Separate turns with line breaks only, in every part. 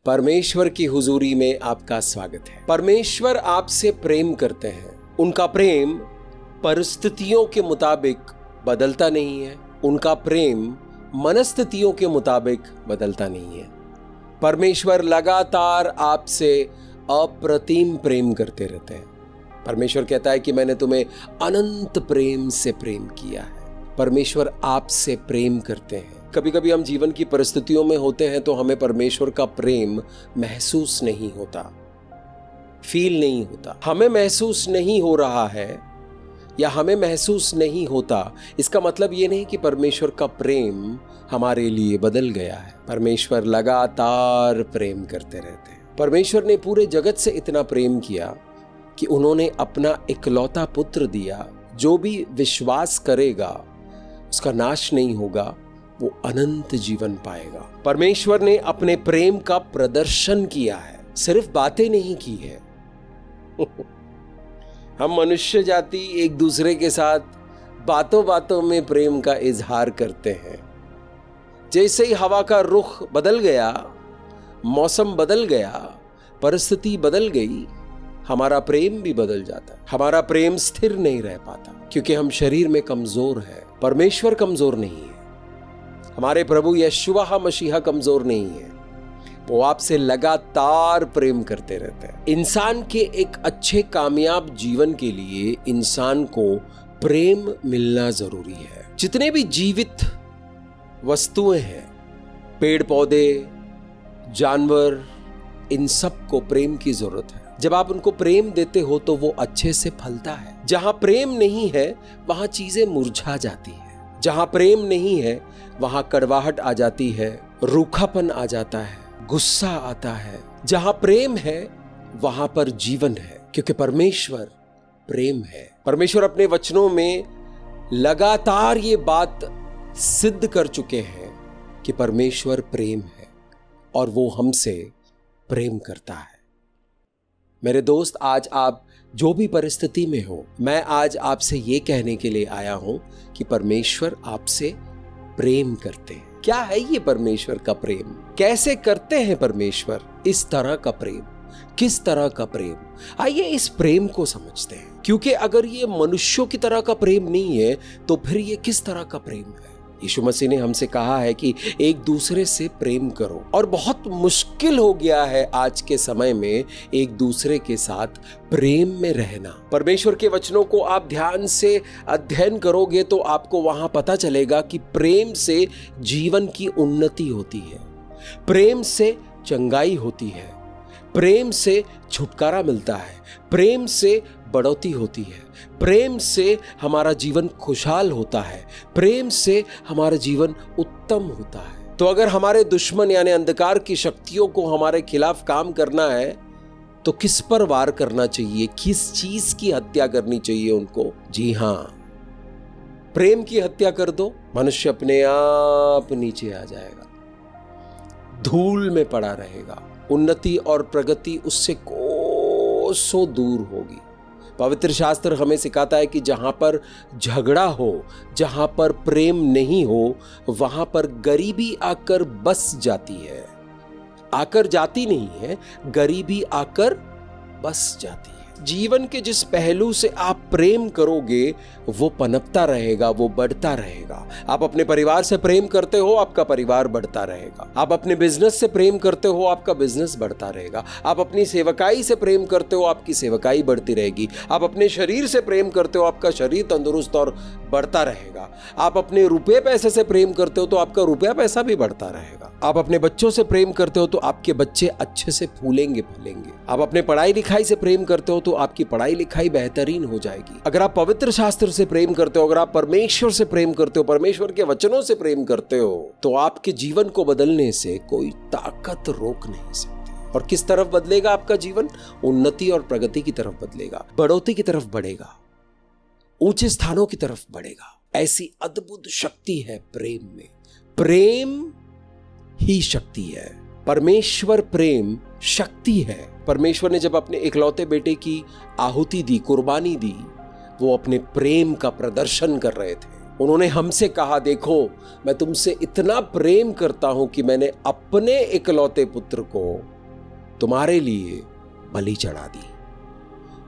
परमेश्वर की हुजूरी में आपका स्वागत है। परमेश्वर आपसे प्रेम करते हैं। उनका प्रेम परिस्थितियों के मुताबिक बदलता नहीं है। उनका प्रेम मनस्थितियों के मुताबिक बदलता नहीं है। परमेश्वर लगातार आपसे अप्रतिम प्रेम करते रहते हैं। परमेश्वर कहता है कि मैंने तुम्हें अनंत प्रेम से प्रेम किया है। परमेश्वर आपसे प्रेम करते हैं। कभी कभी हम जीवन की परिस्थितियों में होते हैं तो हमें परमेश्वर का प्रेम महसूस नहीं होता, फील नहीं होता। हमें महसूस नहीं हो रहा है या हमें महसूस नहीं होता, इसका मतलब ये नहीं कि परमेश्वर का प्रेम हमारे लिए बदल गया है। परमेश्वर लगातार प्रेम करते रहते हैं। परमेश्वर ने पूरे जगत से इतना प्रेम किया कि उन्होंने अपना इकलौता पुत्र दिया। जो भी विश्वास करेगा उसका नाश नहीं होगा, वो अनंत जीवन पाएगा। परमेश्वर ने अपने प्रेम का प्रदर्शन किया है, सिर्फ बातें नहीं की है। हम मनुष्य जाति एक दूसरे के साथ बातों बातों में प्रेम का इजहार करते हैं। जैसे ही हवा का रुख बदल गया, मौसम बदल गया, परिस्थिति बदल गई, हमारा प्रेम भी बदल जाता। हमारा प्रेम स्थिर नहीं रह पाता क्योंकि हम शरीर में कमजोर हैं। परमेश्वर कमजोर नहीं है। हमारे प्रभु यशुआ मसीहा कमजोर नहीं है। वो आपसे लगातार प्रेम करते रहते हैं। इंसान के एक अच्छे कामयाब जीवन के लिए इंसान को प्रेम मिलना जरूरी है। जितने भी जीवित वस्तुएं हैं, पेड़ पौधे, जानवर, इन सब को प्रेम की जरूरत है। जब आप उनको प्रेम देते हो तो वो अच्छे से फलता है। जहां प्रेम नहीं है वहां चीजें मुरझा जाती है। जहां प्रेम नहीं है वहां कड़वाहट आ जाती है, रूखापन आ जाता है, गुस्सा आता है। जहां प्रेम है वहां पर जीवन है, क्योंकि परमेश्वर प्रेम है। परमेश्वर अपने वचनों में लगातार ये बात सिद्ध कर चुके हैं कि परमेश्वर प्रेम है और वो हमसे प्रेम करता है। मेरे दोस्त, आज आप जो भी परिस्थिति में हो, मैं आज आपसे ये कहने के लिए आया हूं कि परमेश्वर आपसे प्रेम करते हैं। क्या है ये परमेश्वर का प्रेम? कैसे करते हैं परमेश्वर इस तरह का प्रेम? किस तरह का प्रेम? आइए इस प्रेम को समझते हैं, क्योंकि अगर ये मनुष्यों की तरह का प्रेम नहीं है तो फिर ये किस तरह का प्रेम है? यीशु मसीह ने हमसे कहा है कि एक दूसरे से प्रेम करो, और बहुत मुश्किल हो गया है आज के समय में एक दूसरे के साथ प्रेम में रहना। परमेश्वर के वचनों को आप ध्यान से अध्ययन करोगे तो आपको वहां पता चलेगा कि प्रेम से जीवन की उन्नति होती है, प्रेम से चंगाई होती है, प्रेम से छुटकारा मिलता है, प्रेम से बढ़ोतरी होती है, प्रेम से हमारा जीवन खुशहाल होता है, प्रेम से हमारा जीवन उत्तम होता है। तो अगर हमारे दुश्मन यानी अंधकार की शक्तियों को हमारे खिलाफ काम करना है तो किस पर वार करना चाहिए? किस चीज की हत्या करनी चाहिए उनको? जी हां, प्रेम की हत्या कर दो, मनुष्य अपने आप नीचे आ जाएगा, धूल में पड़ा रहेगा। उन्नति और प्रगति उससे कोसों दूर होगी। पवित्र शास्त्र हमें सिखाता है कि जहां पर झगड़ा हो, जहां पर प्रेम नहीं हो, वहां पर गरीबी आकर बस जाती है। आकर जाती नहीं है, गरीबी आकर बस जाती है। जीवन के जिस पहलू से आप प्रेम करोगे वो पनपता रहेगा, वो बढ़ता रहेगा। आप अपने परिवार से प्रेम करते हो, आपका परिवार बढ़ता रहेगा। आप अपने बिजनेस से प्रेम करते हो, आपका बिजनेस बढ़ता रहेगा। आप अपनी सेवकाई से प्रेम करते हो, आपकी सेवकाई बढ़ती रहेगी। आप अपने शरीर से प्रेम करते हो, आपका शरीर तंदुरुस्त और बढ़ता रहेगा। आप अपने रुपये पैसे से प्रेम करते हो तो आपका रुपया पैसा भी बढ़ता रहेगा। आप अपने बच्चों से प्रेम करते हो तो आपके बच्चे अच्छे से फूलेंगे फलेंगे। आप अपने पढ़ाई लिखाई से प्रेम करते हो तो आपकी पढ़ाई लिखाई बेहतरीन हो जाएगी। अगर आप पवित्र शास्त्र से प्रेम करते हो, अगर आप परमेश्वर से प्रेम करते हो, परमेश्वर के वचनों से प्रेम करते हो, तो आपके जीवन को बदलने से कोई ताकत रोक नहीं सकती। और किस तरफ बदलेगा आपका जीवन? उन्नति और प्रगति की तरफ बदलेगा, बढ़ोतरी की तरफ बढ़ेगा, ऊंचे स्थानों की तरफ बढ़ेगा। ऐसी अद्भुत शक्ति है प्रेम में। प्रेम ही शक्ति है। परमेश्वर प्रेम शक्ति है। परमेश्वर ने जब अपने इकलौते बेटे की आहुति दी, कुर्बानी दी, वो अपने प्रेम का प्रदर्शन कर रहे थे। उन्होंने हमसे कहा, देखो मैं तुमसे इतना प्रेम करता हूं कि मैंने अपने इकलौते पुत्र को तुम्हारे लिए बलि चढ़ा दी,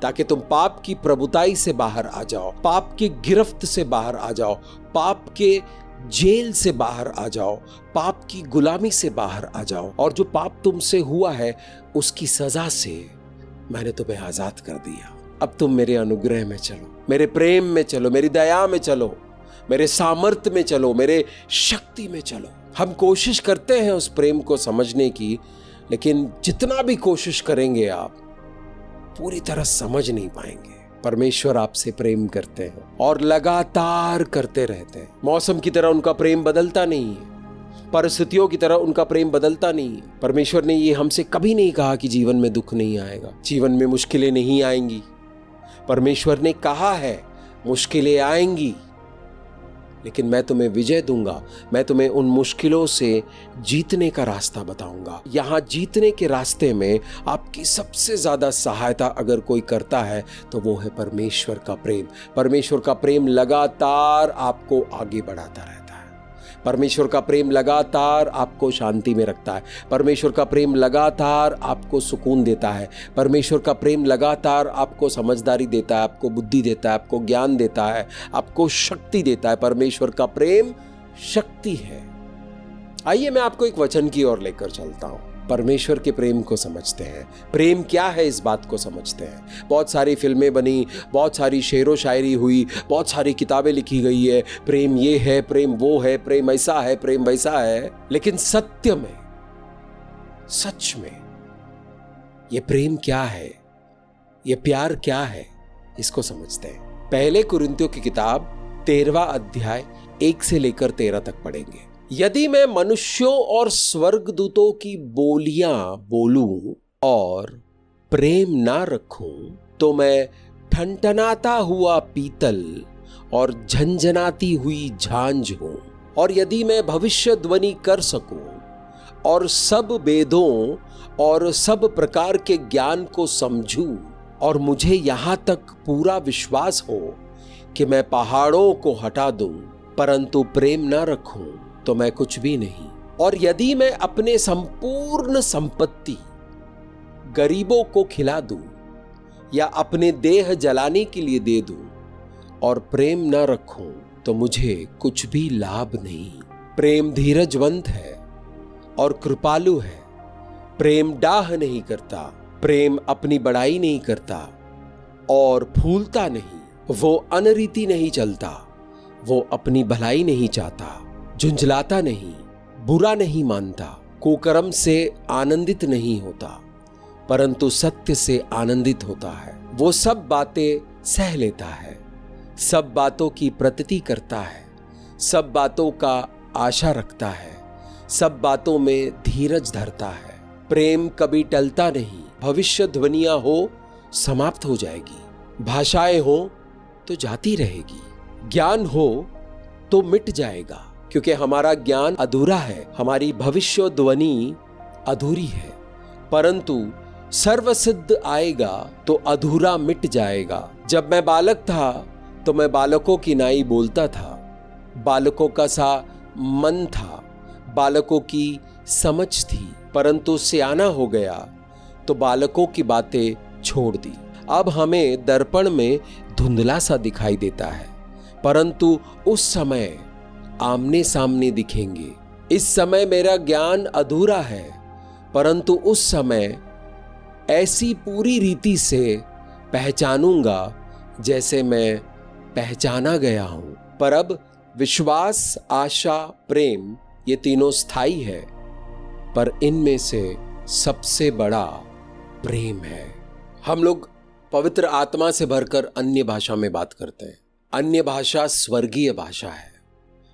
ताकि तुम पाप की प्रभुताई से बाहर आ जाओ, पाप की गिरफ्त से बाहर आ जाओ, पाप के जेल से बाहर आ जाओ, पाप की गुलामी से बाहर आ जाओ, और जो पाप तुमसे हुआ है उसकी सजा से मैंने तुम्हें आजाद कर दिया। अब तुम मेरे अनुग्रह में चलो, मेरे प्रेम में चलो, मेरी दया में चलो, मेरे सामर्थ्य में चलो, मेरे शक्ति में चलो। हम कोशिश करते हैं उस प्रेम को समझने की, लेकिन जितना भी कोशिश करेंगे आप पूरी तरह समझ नहीं पाएंगे। परमेश्वर आपसे प्रेम करते हैं और लगातार करते रहते हैं। मौसम की तरह उनका प्रेम बदलता नहीं है, परिस्थितियों की तरह उनका प्रेम बदलता नहीं है। परमेश्वर ने ये हमसे कभी नहीं कहा कि जीवन में दुख नहीं आएगा, जीवन में मुश्किलें नहीं आएंगी। परमेश्वर ने कहा है मुश्किलें आएंगी, लेकिन मैं तुम्हें विजय दूंगा, मैं तुम्हें उन मुश्किलों से जीतने का रास्ता बताऊंगा। यहां जीतने के रास्ते में आपकी सबसे ज्यादा सहायता अगर कोई करता है तो वो है परमेश्वर का प्रेम। परमेश्वर का प्रेम लगातार आपको आगे बढ़ाता रहता है। परमेश्वर का प्रेम लगातार आपको शांति में रखता है। परमेश्वर का प्रेम लगातार आपको सुकून देता है। परमेश्वर का प्रेम लगातार आपको समझदारी देता है, आपको बुद्धि देता है, आपको ज्ञान देता है, आपको शक्ति देता है। परमेश्वर का प्रेम शक्ति है। आइए मैं आपको एक वचन की ओर लेकर चलता हूं। परमेश्वर के प्रेम को समझते हैं। प्रेम क्या है इस बात को समझते हैं। बहुत सारी फिल्में बनी, बहुत सारी शेरो शायरी हुई, बहुत सारी किताबें लिखी गई है, प्रेम ये है, प्रेम वो है, प्रेम ऐसा है, प्रेम वैसा है। लेकिन सत्य में, सच में ये प्रेम क्या है, ये प्यार क्या है, इसको समझते हैं। पहले कुरिन्थियों की किताब 13वां अध्याय 1 से लेकर 13 तक पढ़ेंगे। यदि मैं मनुष्यों और स्वर्गदूतों की बोलियां बोलूं और प्रेम ना रखूं तो मैं ठनठनाता हुआ पीतल और झंझनाती हुई झांझ हूं। और यदि मैं भविष्य ध्वनि कर सकूं और सब वेदों और सब प्रकार के ज्ञान को समझूं और मुझे यहां तक पूरा विश्वास हो कि मैं पहाड़ों को हटा दूं, परंतु प्रेम ना रखूं तो मैं कुछ भी नहीं। और यदि मैं अपने संपूर्ण संपत्ति गरीबों को खिला दूं या अपने देह जलाने के लिए दे दूं और प्रेम न रखूं तो मुझे कुछ भी लाभ नहीं। प्रेम धीरजवंत है और कृपालु है। प्रेम डाह नहीं करता, प्रेम अपनी बड़ाई नहीं करता और फूलता नहीं। वो अनरीति नहीं चलता, वो अपनी भलाई नहीं चाहता, झुंझलाता नहीं, बुरा नहीं मानता, कुकर्म से आनंदित नहीं होता, परंतु सत्य से आनंदित होता है। वो सब बातें सह लेता है, सब बातों की प्रतीति करता है, सब बातों का आशा रखता है, सब बातों में धीरज धरता है। प्रेम कभी टलता नहीं। भविष्य ध्वनियां हो समाप्त हो जाएगी, भाषाएं हो तो जाती रहेगी, ज्ञान हो तो मिट जाएगा, क्योंकि हमारा ज्ञान अधूरा है, हमारी भविष्य ध्वनि अधूरी है। परंतु सर्वसिद्ध आएगा तो अधूरा मिट जाएगा। जब मैं बालक था तो मैं बालकों की नाई बोलता था, बालकों का सा मन था, बालकों की समझ थी, परंतु सियाना हो गया तो बालकों की बातें छोड़ दी। अब हमें दर्पण में धुंधला सा दिखाई देता है, परंतु उस समय आमने सामने दिखेंगे। इस समय मेरा ज्ञान अधूरा है, परंतु उस समय ऐसी पूरी रीति से पहचानूंगा जैसे मैं पहचाना गया हूं। पर अब विश्वास, आशा, प्रेम ये तीनों स्थायी है, पर इनमें से सबसे बड़ा प्रेम है। हम लोग पवित्र आत्मा से भरकर अन्य भाषा में बात करते हैं। अन्य भाषा स्वर्गीय भाषा है,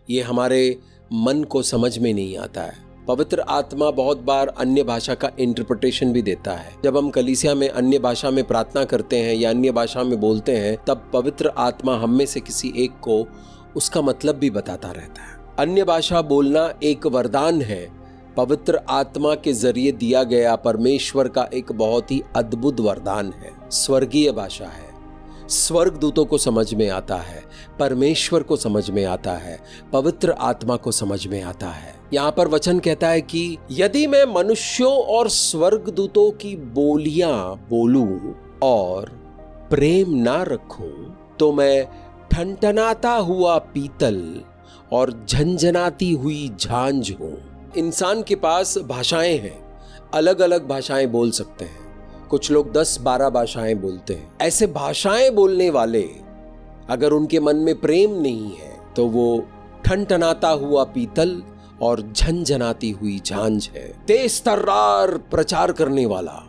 ये हमारे मन को समझ में नहीं आता है। पवित्र आत्मा बहुत बार अन्य भाषा का इंटरप्रिटेशन भी देता है। जब हम कलीसिया में अन्य भाषा में प्रार्थना करते हैं या अन्य भाषा में बोलते हैं, तब पवित्र आत्मा हम में से किसी एक को उसका मतलब भी बताता रहता है। अन्य भाषा बोलना एक वरदान है, पवित्र आत्मा के जरिए दिया गया परमेश्वर का एक बहुत ही अद्भुत वरदान है। स्वर्गीय भाषा है, स्वर्गदूतों को समझ में आता है, परमेश्वर को समझ में आता है, पवित्र आत्मा को समझ में आता है। यहां पर वचन कहता है कि यदि मैं मनुष्यों और स्वर्गदूतों की बोलियां बोलूं और प्रेम ना रखूं तो मैं ठनठनाता हुआ पीतल और झंझनाती हुई झांझ हूं। इंसान के पास भाषाएं हैं, अलग अलग भाषाएं बोल सकते हैं। कुछ लोग 10-12 भाषाएं बोलते हैं। ऐसे भाषाएं बोलने वाले अगर उनके मन में प्रेम नहीं है तो वो ठनठनाता हुआ पीतल और झंझनाती हुई झांझ है। तेज तर्रार प्रचार करने वाला,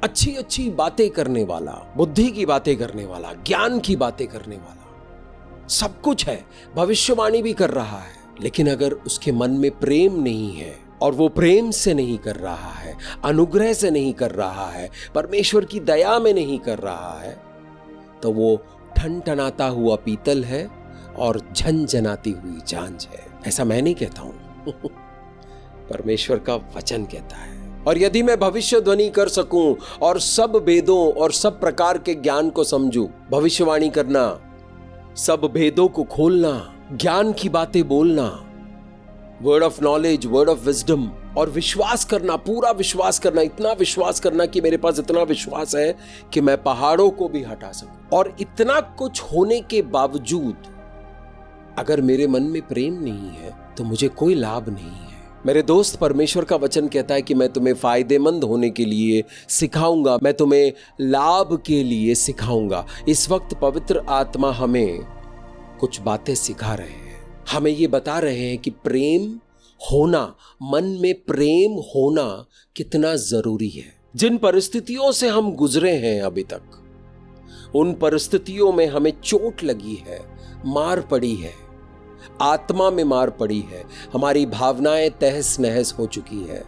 अच्छी अच्छी बातें करने वाला, बुद्धि की बातें करने वाला, ज्ञान की बातें करने वाला, सब कुछ है, भविष्यवाणी भी कर रहा है, लेकिन अगर उसके मन में प्रेम नहीं है और वो प्रेम से नहीं कर रहा है, अनुग्रह से नहीं कर रहा है, परमेश्वर की दया में नहीं कर रहा है, तो वो ठनठनाता हुआ पीतल है और झंझनाती हुई झांझ है। ऐसा मैं नहीं कहता हूं, परमेश्वर का वचन कहता है। और यदि मैं भविष्यवाणी कर सकूं और सब वेदों और सब प्रकार के ज्ञान को समझूं, भविष्यवाणी करना, सब भेदों को खोलना, ज्ञान की बातें बोलना, word of knowledge, word of wisdom, और विश्वास करना, पूरा विश्वास करना, इतना विश्वास करना कि मेरे पास इतना विश्वास है कि मैं पहाड़ों को भी हटा सकूं। और इतना कुछ होने के बावजूद अगर मेरे मन में प्रेम नहीं है तो मुझे कोई लाभ नहीं है। मेरे दोस्त, परमेश्वर का वचन कहता है कि मैं तुम्हें फायदेमंद होने के लिए सिखाऊंगा, मैं तुम्हें लाभ के लिए सिखाऊंगा। इस वक्त पवित्र आत्मा हमें कुछ बातें सिखा रहे हैं, हमें ये बता रहे हैं कि प्रेम होना, मन में प्रेम होना कितना जरूरी है। जिन परिस्थितियों से हम गुजरे हैं अभी तक, उन परिस्थितियों में हमें चोट लगी है, मार पड़ी है, आत्मा में मार पड़ी है, हमारी भावनाएं तहस नहस हो चुकी है,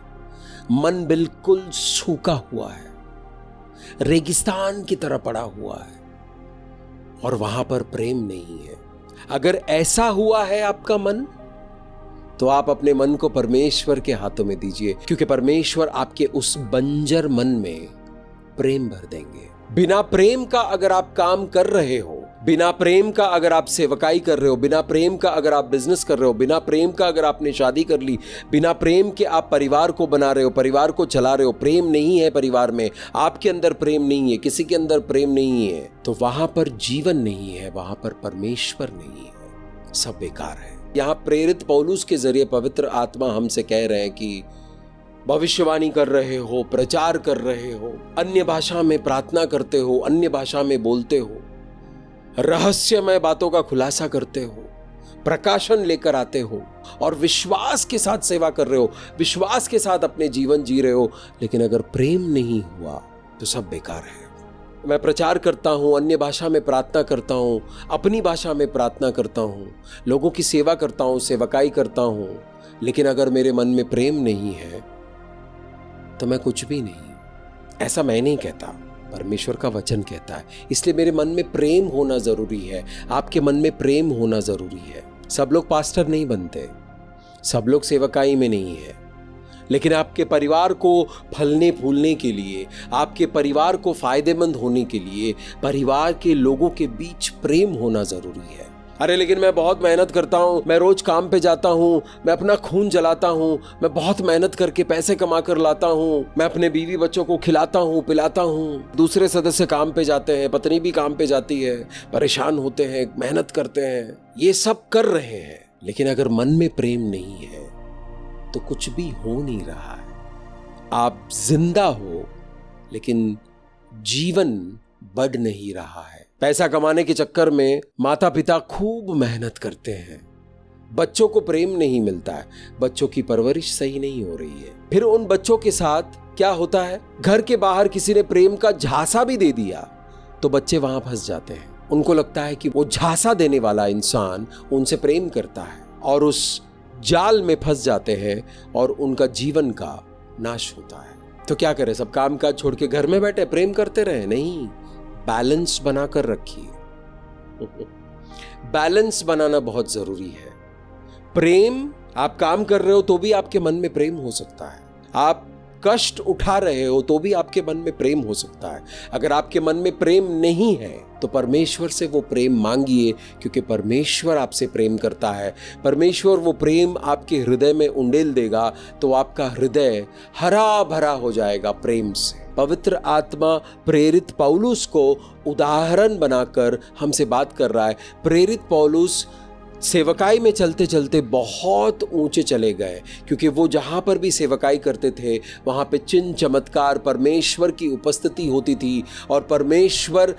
मन बिल्कुल सूखा हुआ है, रेगिस्तान की तरह पड़ा हुआ है और वहां पर प्रेम नहीं है। अगर ऐसा हुआ है आपका मन, तो आप अपने मन को परमेश्वर के हाथों में दीजिए, क्योंकि परमेश्वर आपके उस बंजर मन में प्रेम भर देंगे। बिना प्रेम का अगर आप काम कर रहे हो, बिना प्रेम का अगर आप सेवकाई कर रहे हो, बिना प्रेम का अगर आप बिजनेस कर रहे हो, बिना प्रेम का अगर आपने शादी कर ली, बिना प्रेम के आप परिवार को बना रहे हो, परिवार को चला रहे हो, प्रेम नहीं है परिवार में, आपके अंदर प्रेम नहीं है, किसी के अंदर प्रेम नहीं है, तो वहां पर जीवन नहीं है, वहां पर परमेश्वर नहीं है, सब बेकार है। यहां प्रेरित पौलुस के जरिए पवित्र आत्मा हमसे कह रहे हैं कि भविष्यवाणी कर रहे हो, प्रचार कर रहे हो, अन्य भाषा में प्रार्थना करते हो, अन्य भाषा में बोलते हो, रहस्यमय बातों का खुलासा करते हो, प्रकाशन लेकर आते हो और विश्वास के साथ सेवा कर रहे हो, विश्वास के साथ अपने जीवन जी रहे हो, लेकिन अगर प्रेम नहीं हुआ तो सब बेकार है। मैं प्रचार करता हूं, अन्य भाषा में प्रार्थना करता हूं, अपनी भाषा में प्रार्थना करता हूं, लोगों की सेवा करता हूं, सेवकाई करता हूं, लेकिन अगर मेरे मन में प्रेम नहीं है तो मैं कुछ भी नहीं। ऐसा मैं नहीं कहता, परमेश्वर का वचन कहता है। इसलिए मेरे मन में प्रेम होना जरूरी है, आपके मन में प्रेम होना जरूरी है। सब लोग पास्टर नहीं बनते, सब लोग सेवकाई में नहीं है, लेकिन आपके परिवार को फलने फूलने के लिए, आपके परिवार को फायदेमंद होने के लिए, परिवार के लोगों के बीच प्रेम होना जरूरी है। अरे लेकिन मैं बहुत मेहनत करता हूँ, मैं रोज काम पे जाता हूँ, मैं अपना खून जलाता हूँ, मैं बहुत मेहनत करके पैसे कमा कर लाता हूँ, मैं अपने बीवी बच्चों को खिलाता हूँ, पिलाता हूँ, दूसरे सदस्य काम पे जाते हैं, पत्नी भी काम पे जाती है, परेशान होते हैं, मेहनत करते हैं, ये सब कर रहे हैं, लेकिन अगर मन में प्रेम नहीं है तो कुछ भी हो नहीं रहा है। आप जिंदा हो लेकिन जीवन बढ़ नहीं रहा है। पैसा कमाने के चक्कर में माता पिता खूब मेहनत करते हैं, बच्चों को प्रेम नहीं मिलता है, बच्चों की परवरिश सही नहीं हो रही है। फिर उन बच्चों के साथ क्या होता है, घर के बाहर किसी ने प्रेम का झांसा भी दे दिया तो बच्चे वहां फंस जाते हैं। उनको लगता है कि वो झांसा देने वाला इंसान उनसे प्रेम करता है और उस जाल में फंस जाते हैं और उनका जीवन का नाश होता है। तो क्या करें, सब काम काज छोड़ के घर में बैठे प्रेम करते रहे? नहीं, बैलेंस बनाकर रखिए। बैलेंस बनाना बहुत जरूरी है। प्रेम, आप काम कर रहे हो तो भी आपके मन में प्रेम हो सकता है, आप कष्ट उठा रहे हो तो भी आपके मन में प्रेम हो सकता है। अगर आपके मन में प्रेम नहीं है तो परमेश्वर से वो प्रेम मांगिए, क्योंकि परमेश्वर आपसे प्रेम करता है। परमेश्वर वो प्रेम आपके हृदय में उंडेल देगा तो आपका हृदय हरा भरा हो जाएगा प्रेम से। पवित्र आत्मा प्रेरित पौलुस को उदाहरण बनाकर हमसे बात कर रहा है। प्रेरित पौलुस सेवकाई में चलते चलते बहुत ऊंचे चले गए, क्योंकि वो जहाँ पर भी सेवकाई करते थे वहाँ पे चिन्ह चमत्कार, परमेश्वर की उपस्थिति होती थी और परमेश्वर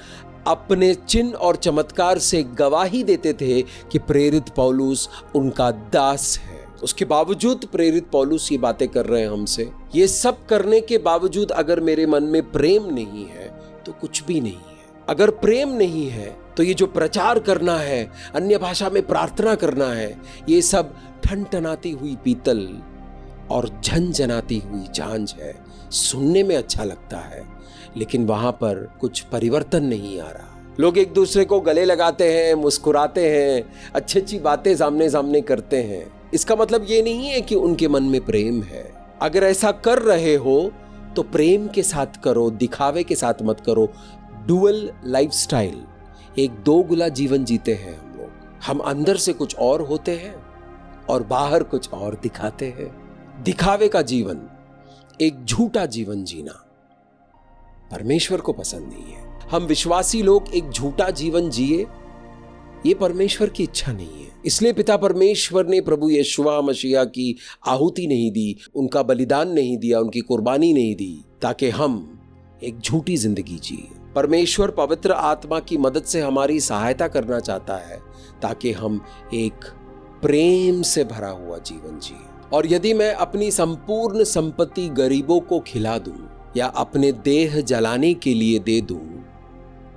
अपने चिन्ह और चमत्कार से गवाही देते थे कि प्रेरित पौलुस उनका दास है। उसके बावजूद प्रेरित पौलुस ये बातें कर रहे हैं हमसे। ये सब करने के बावजूद अगर मेरे मन में प्रेम नहीं है तो कुछ भी नहीं है। अगर प्रेम नहीं है तो ये जो प्रचार करना है, अन्य भाषा में प्रार्थना करना है, ये सब ठनठनाती हुई पीतल और झनझनाती हुई झांझ है। सुनने में अच्छा लगता है लेकिन वहां पर कुछ परिवर्तन नहीं आ रहा। लोग एक दूसरे को गले लगाते हैं, मुस्कुराते हैं, अच्छी अच्छी बातें सामने सामने करते हैं। इसका मतलब ये नहीं है कि उनके मन में प्रेम है। अगर ऐसा कर रहे हो तो प्रेम के साथ करो, दिखावे के साथ मत करो। डुअल लाइफस्टाइल, एक दोगुला जीवन जीते हैं हम लोग। हम अंदर से कुछ और होते हैं और बाहर कुछ और दिखाते हैं। दिखावे का जीवन, एक झूठा जीवन जीना परमेश्वर को पसंद नहीं है। हम विश्वासी लोग एक झूठा जीवन जिए, ये परमेश्वर की इच्छा नहीं है। इसलिए पिता परमेश्वर ने प्रभु यीशुआ मसीहा की आहुति नहीं दी, उनका बलिदान नहीं दिया, उनकी कुर्बानी नहीं दी, ताकि हम एक झूठी जिंदगी जिए। परमेश्वर पवित्र आत्मा की मदद से हमारी सहायता करना चाहता है ताकि हम एक प्रेम से भरा हुआ जीवन जिए। और यदि मैं अपनी संपूर्ण संपत्ति गरीबों को खिला दूं या अपने देह जलाने के लिए दे दूं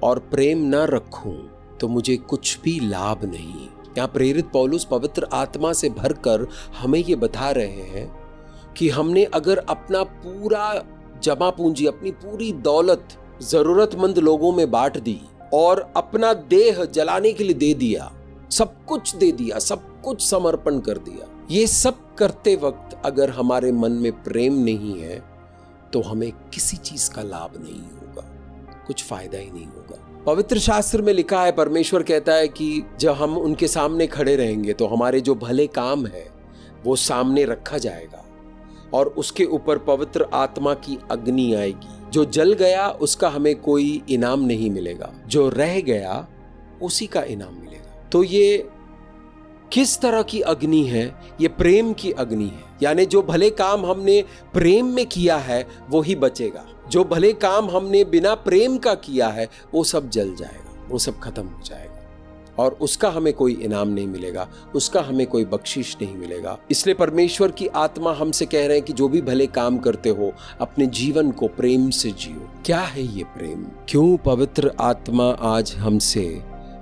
और प्रेम न रखूं तो मुझे कुछ भी लाभ नहीं। यहाँ प्रेरित पौलुस पवित्र आत्मा से भरकर हमें ये बता रहे हैं कि हमने अगर अपना पूरा जमा पूंजी, अपनी पूरी दौलत जरूरतमंद लोगों में बांट दी और अपना देह जलाने के लिए दे दिया, सब कुछ दे दिया, सब कुछ समर्पण कर दिया, ये सब करते वक्त अगर हमारे मन में प्रेम नहीं है तो हमें किसी चीज का लाभ नहीं होगा, कुछ फायदा ही नहीं होगा। पवित्र शास्त्र में लिखा है, परमेश्वर कहता है कि जब हम उनके सामने खड़े रहेंगे तो हमारे जो भले काम है वो सामने रखा जाएगा और उसके ऊपर पवित्र आत्मा की अग्नि आएगी। जो जल गया उसका हमें कोई इनाम नहीं मिलेगा, जो रह गया उसी का इनाम मिलेगा। तो ये किस तरह की अग्नि है? ये प्रेम की अग्नि है। यानी जो भले काम हमने प्रेम में किया है वो ही बचेगा। जो भले काम हमने बिना प्रेम का किया है वो सब जल जाएगा, वो सब खत्म हो जाएगा और उसका हमें कोई इनाम नहीं मिलेगा, उसका हमें कोई बख्शिश नहीं मिलेगा। इसलिए परमेश्वर की आत्मा हमसे कह रहे हैं कि जो भी भले काम करते हो अपने जीवन को प्रेम से जियो। क्या है ये प्रेम? क्यों पवित्र आत्मा आज हमसे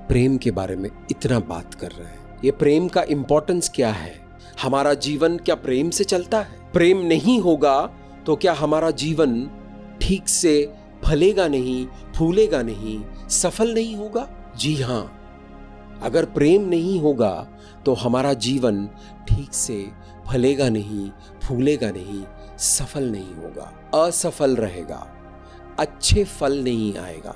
प्रेम के बारे में इतना बात कर रहे हैं? ये प्रेम का इंपॉर्टेंस क्या है? हमारा जीवन क्या प्रेम से चलता है? प्रेम नहीं होगा तो क्या हमारा जीवन ठीक से फलेगा नहीं, फूलेगा नहीं, सफल नहीं होगा? जी हाँ, अगर प्रेम नहीं होगा तो हमारा जीवन ठीक से फलेगा नहीं, फूलेगा नहीं, सफल नहीं होगा, असफल रहेगा, अच्छे फल नहीं आएगा,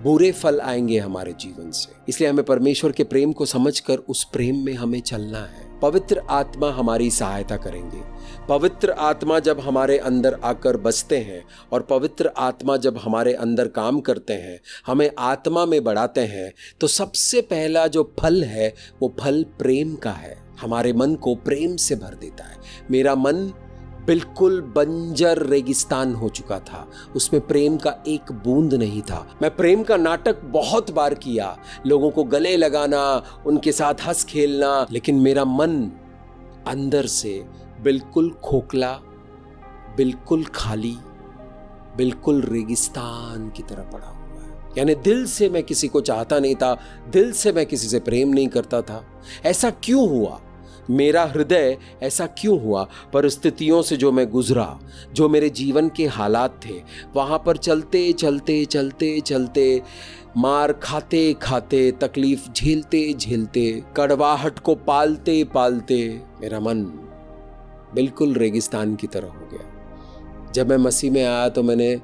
बुरे फल आएंगे हमारे जीवन से। इसलिए हमें परमेश्वर के प्रेम को समझकर उस प्रेम में हमें चलना है। पवित्र आत्मा हमारी सहायता करेंगे। पवित्र आत्मा जब हमारे अंदर आकर बसते हैं और पवित्र आत्मा जब हमारे अंदर काम करते हैं, हमें आत्मा में बढ़ाते हैं, तो सबसे पहला जो फल है वो फल प्रेम का है। हमारे मन को प्रेम से भर देता है। मेरा मन बिल्कुल बंजर रेगिस्तान हो चुका था, उसमें प्रेम का एक बूंद नहीं था। मैं प्रेम का नाटक बहुत बार किया, लोगों को गले लगाना, उनके साथ हंस खेलना, लेकिन मेरा मन अंदर से बिल्कुल खोखला, बिल्कुल खाली, बिल्कुल रेगिस्तान की तरह पड़ा हुआ है। यानी दिल से मैं किसी को चाहता नहीं था, दिल से मैं किसी से प्रेम नहीं करता था। ऐसा क्यों हुआ? मेरा हृदय ऐसा क्यों हुआ? परिस्थितियों से जो मैं गुजरा, जो मेरे जीवन के हालात थे, वहाँ पर चलते चलते चलते चलते, मार खाते खाते, तकलीफ झेलते झेलते, कड़वाहट को पालते पालते मेरा मन बिल्कुल रेगिस्तान की तरह हो गया। जब मैं मसीह में आया तो मैंने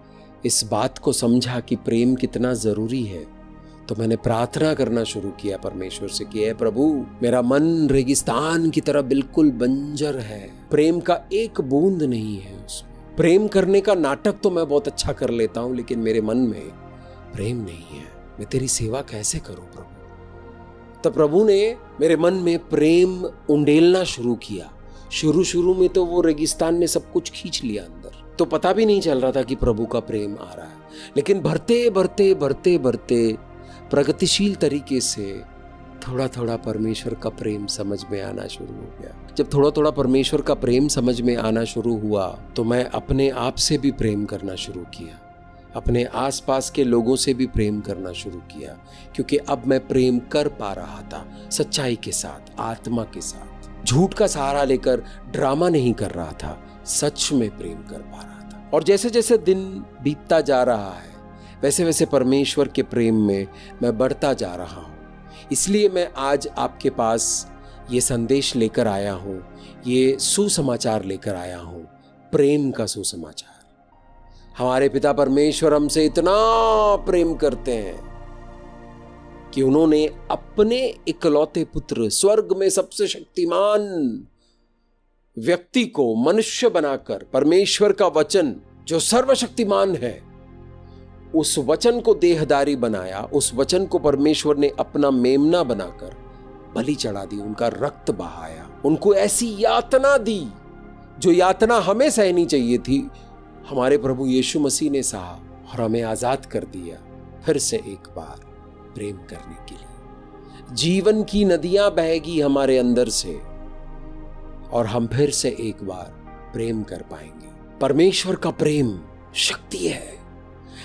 इस बात को समझा कि प्रेम कितना ज़रूरी है। तो मैंने प्रार्थना करना शुरू किया परमेश्वर से कि हे प्रभु, मेरा मन रेगिस्तान की तरह बिल्कुल बंजर है, प्रेम का एक बूंद नहीं है उसमें। प्रेम करने का नाटक तो मैं बहुत अच्छा कर लेता हूं, लेकिन मेरे मन में प्रेम नहीं है। मैं तेरी सेवा कैसे करूं प्रभु? तब प्रभु ने मेरे मन में प्रेम उंडेलना शुरू किया। शुरू में तो वो रेगिस्तान ने सब कुछ खींच लिया अंदर, तो पता भी नहीं चल रहा था कि प्रभु का प्रेम आ रहा है। लेकिन बढ़ते प्रगतिशील तरीके से थोड़ा थोड़ा परमेश्वर का प्रेम समझ में आना शुरू हो गया। जब थोड़ा परमेश्वर का प्रेम समझ में आना शुरू हुआ तो मैं अपने आप से भी प्रेम करना शुरू किया, अपने आसपास के लोगों से भी प्रेम करना शुरू किया, क्योंकि अब मैं प्रेम कर पा रहा था सच्चाई के साथ, आत्मा के साथ। झूठ का सहारा लेकर ड्रामा नहीं कर रहा था, सच में प्रेम कर पा रहा था। और जैसे जैसे दिन बीतता जा रहा है वैसे वैसे परमेश्वर के प्रेम में मैं बढ़ता जा रहा हूँ। इसलिए मैं आज आपके पास ये संदेश लेकर आया हूँ, ये सुसमाचार लेकर आया हूँ, प्रेम का सुसमाचार। हमारे पिता परमेश्वर हमसे इतना प्रेम करते हैं कि उन्होंने अपने इकलौते पुत्र, स्वर्ग में सबसे शक्तिमान व्यक्ति को मनुष्य बनाकर, परमेश्वर का वचन जो सर्वशक्तिमान है, उस वचन को देहधारी बनाया। उस वचन को परमेश्वर ने अपना मेमना बनाकर बलि चढ़ा दी, उनका रक्त बहाया, उनको ऐसी यातना दी जो यातना हमें सहनी चाहिए थी, हमारे प्रभु यीशु मसीह ने सहा और हमें आजाद कर दिया फिर से एक बार प्रेम करने के लिए। जीवन की नदियां बहेगी हमारे अंदर से और हम फिर से एक बार प्रेम कर पाएंगे। परमेश्वर का प्रेम शक्ति है।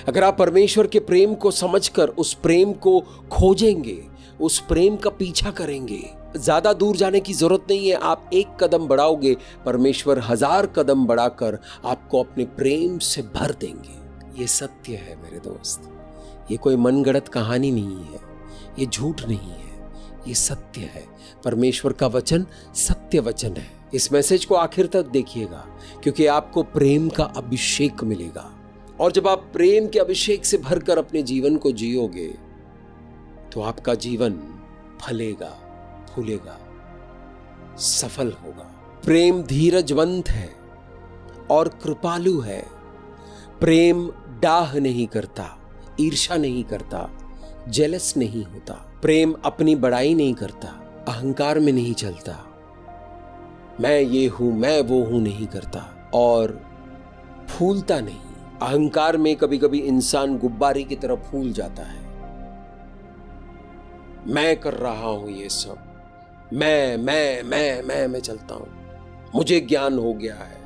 अगर आप परमेश्वर के प्रेम को समझकर उस प्रेम को खोजेंगे, उस प्रेम का पीछा करेंगे, ज्यादा दूर जाने की जरूरत नहीं है। आप एक कदम बढ़ाओगे, परमेश्वर 1000 कदम बढ़ाकर आपको अपने प्रेम से भर देंगे। ये सत्य है मेरे दोस्त, ये कोई मनगढ़ंत कहानी नहीं है, ये झूठ नहीं है, ये सत्य है। परमेश्वर का वचन सत्य वचन है। इस मैसेज को आखिर तक देखिएगा, क्योंकि आपको प्रेम का अभिषेक मिलेगा। और जब आप प्रेम के अभिषेक से भरकर अपने जीवन को जियोगे तो आपका जीवन फलेगा, फूलेगा, सफल होगा। प्रेम धीरजवंत है और कृपालु है। प्रेम डाह नहीं करता, ईर्ष्या नहीं करता, जेलस नहीं होता। प्रेम अपनी बड़ाई नहीं करता, अहंकार में नहीं चलता, मैं ये हूं, मैं वो हूं नहीं करता, और फूलता नहीं। अहंकार में कभी कभी इंसान गुब्बारे की तरह फूल जाता है। मैं कर रहा हूं ये सब, मैं चलता हूं, मुझे ज्ञान हो गया है,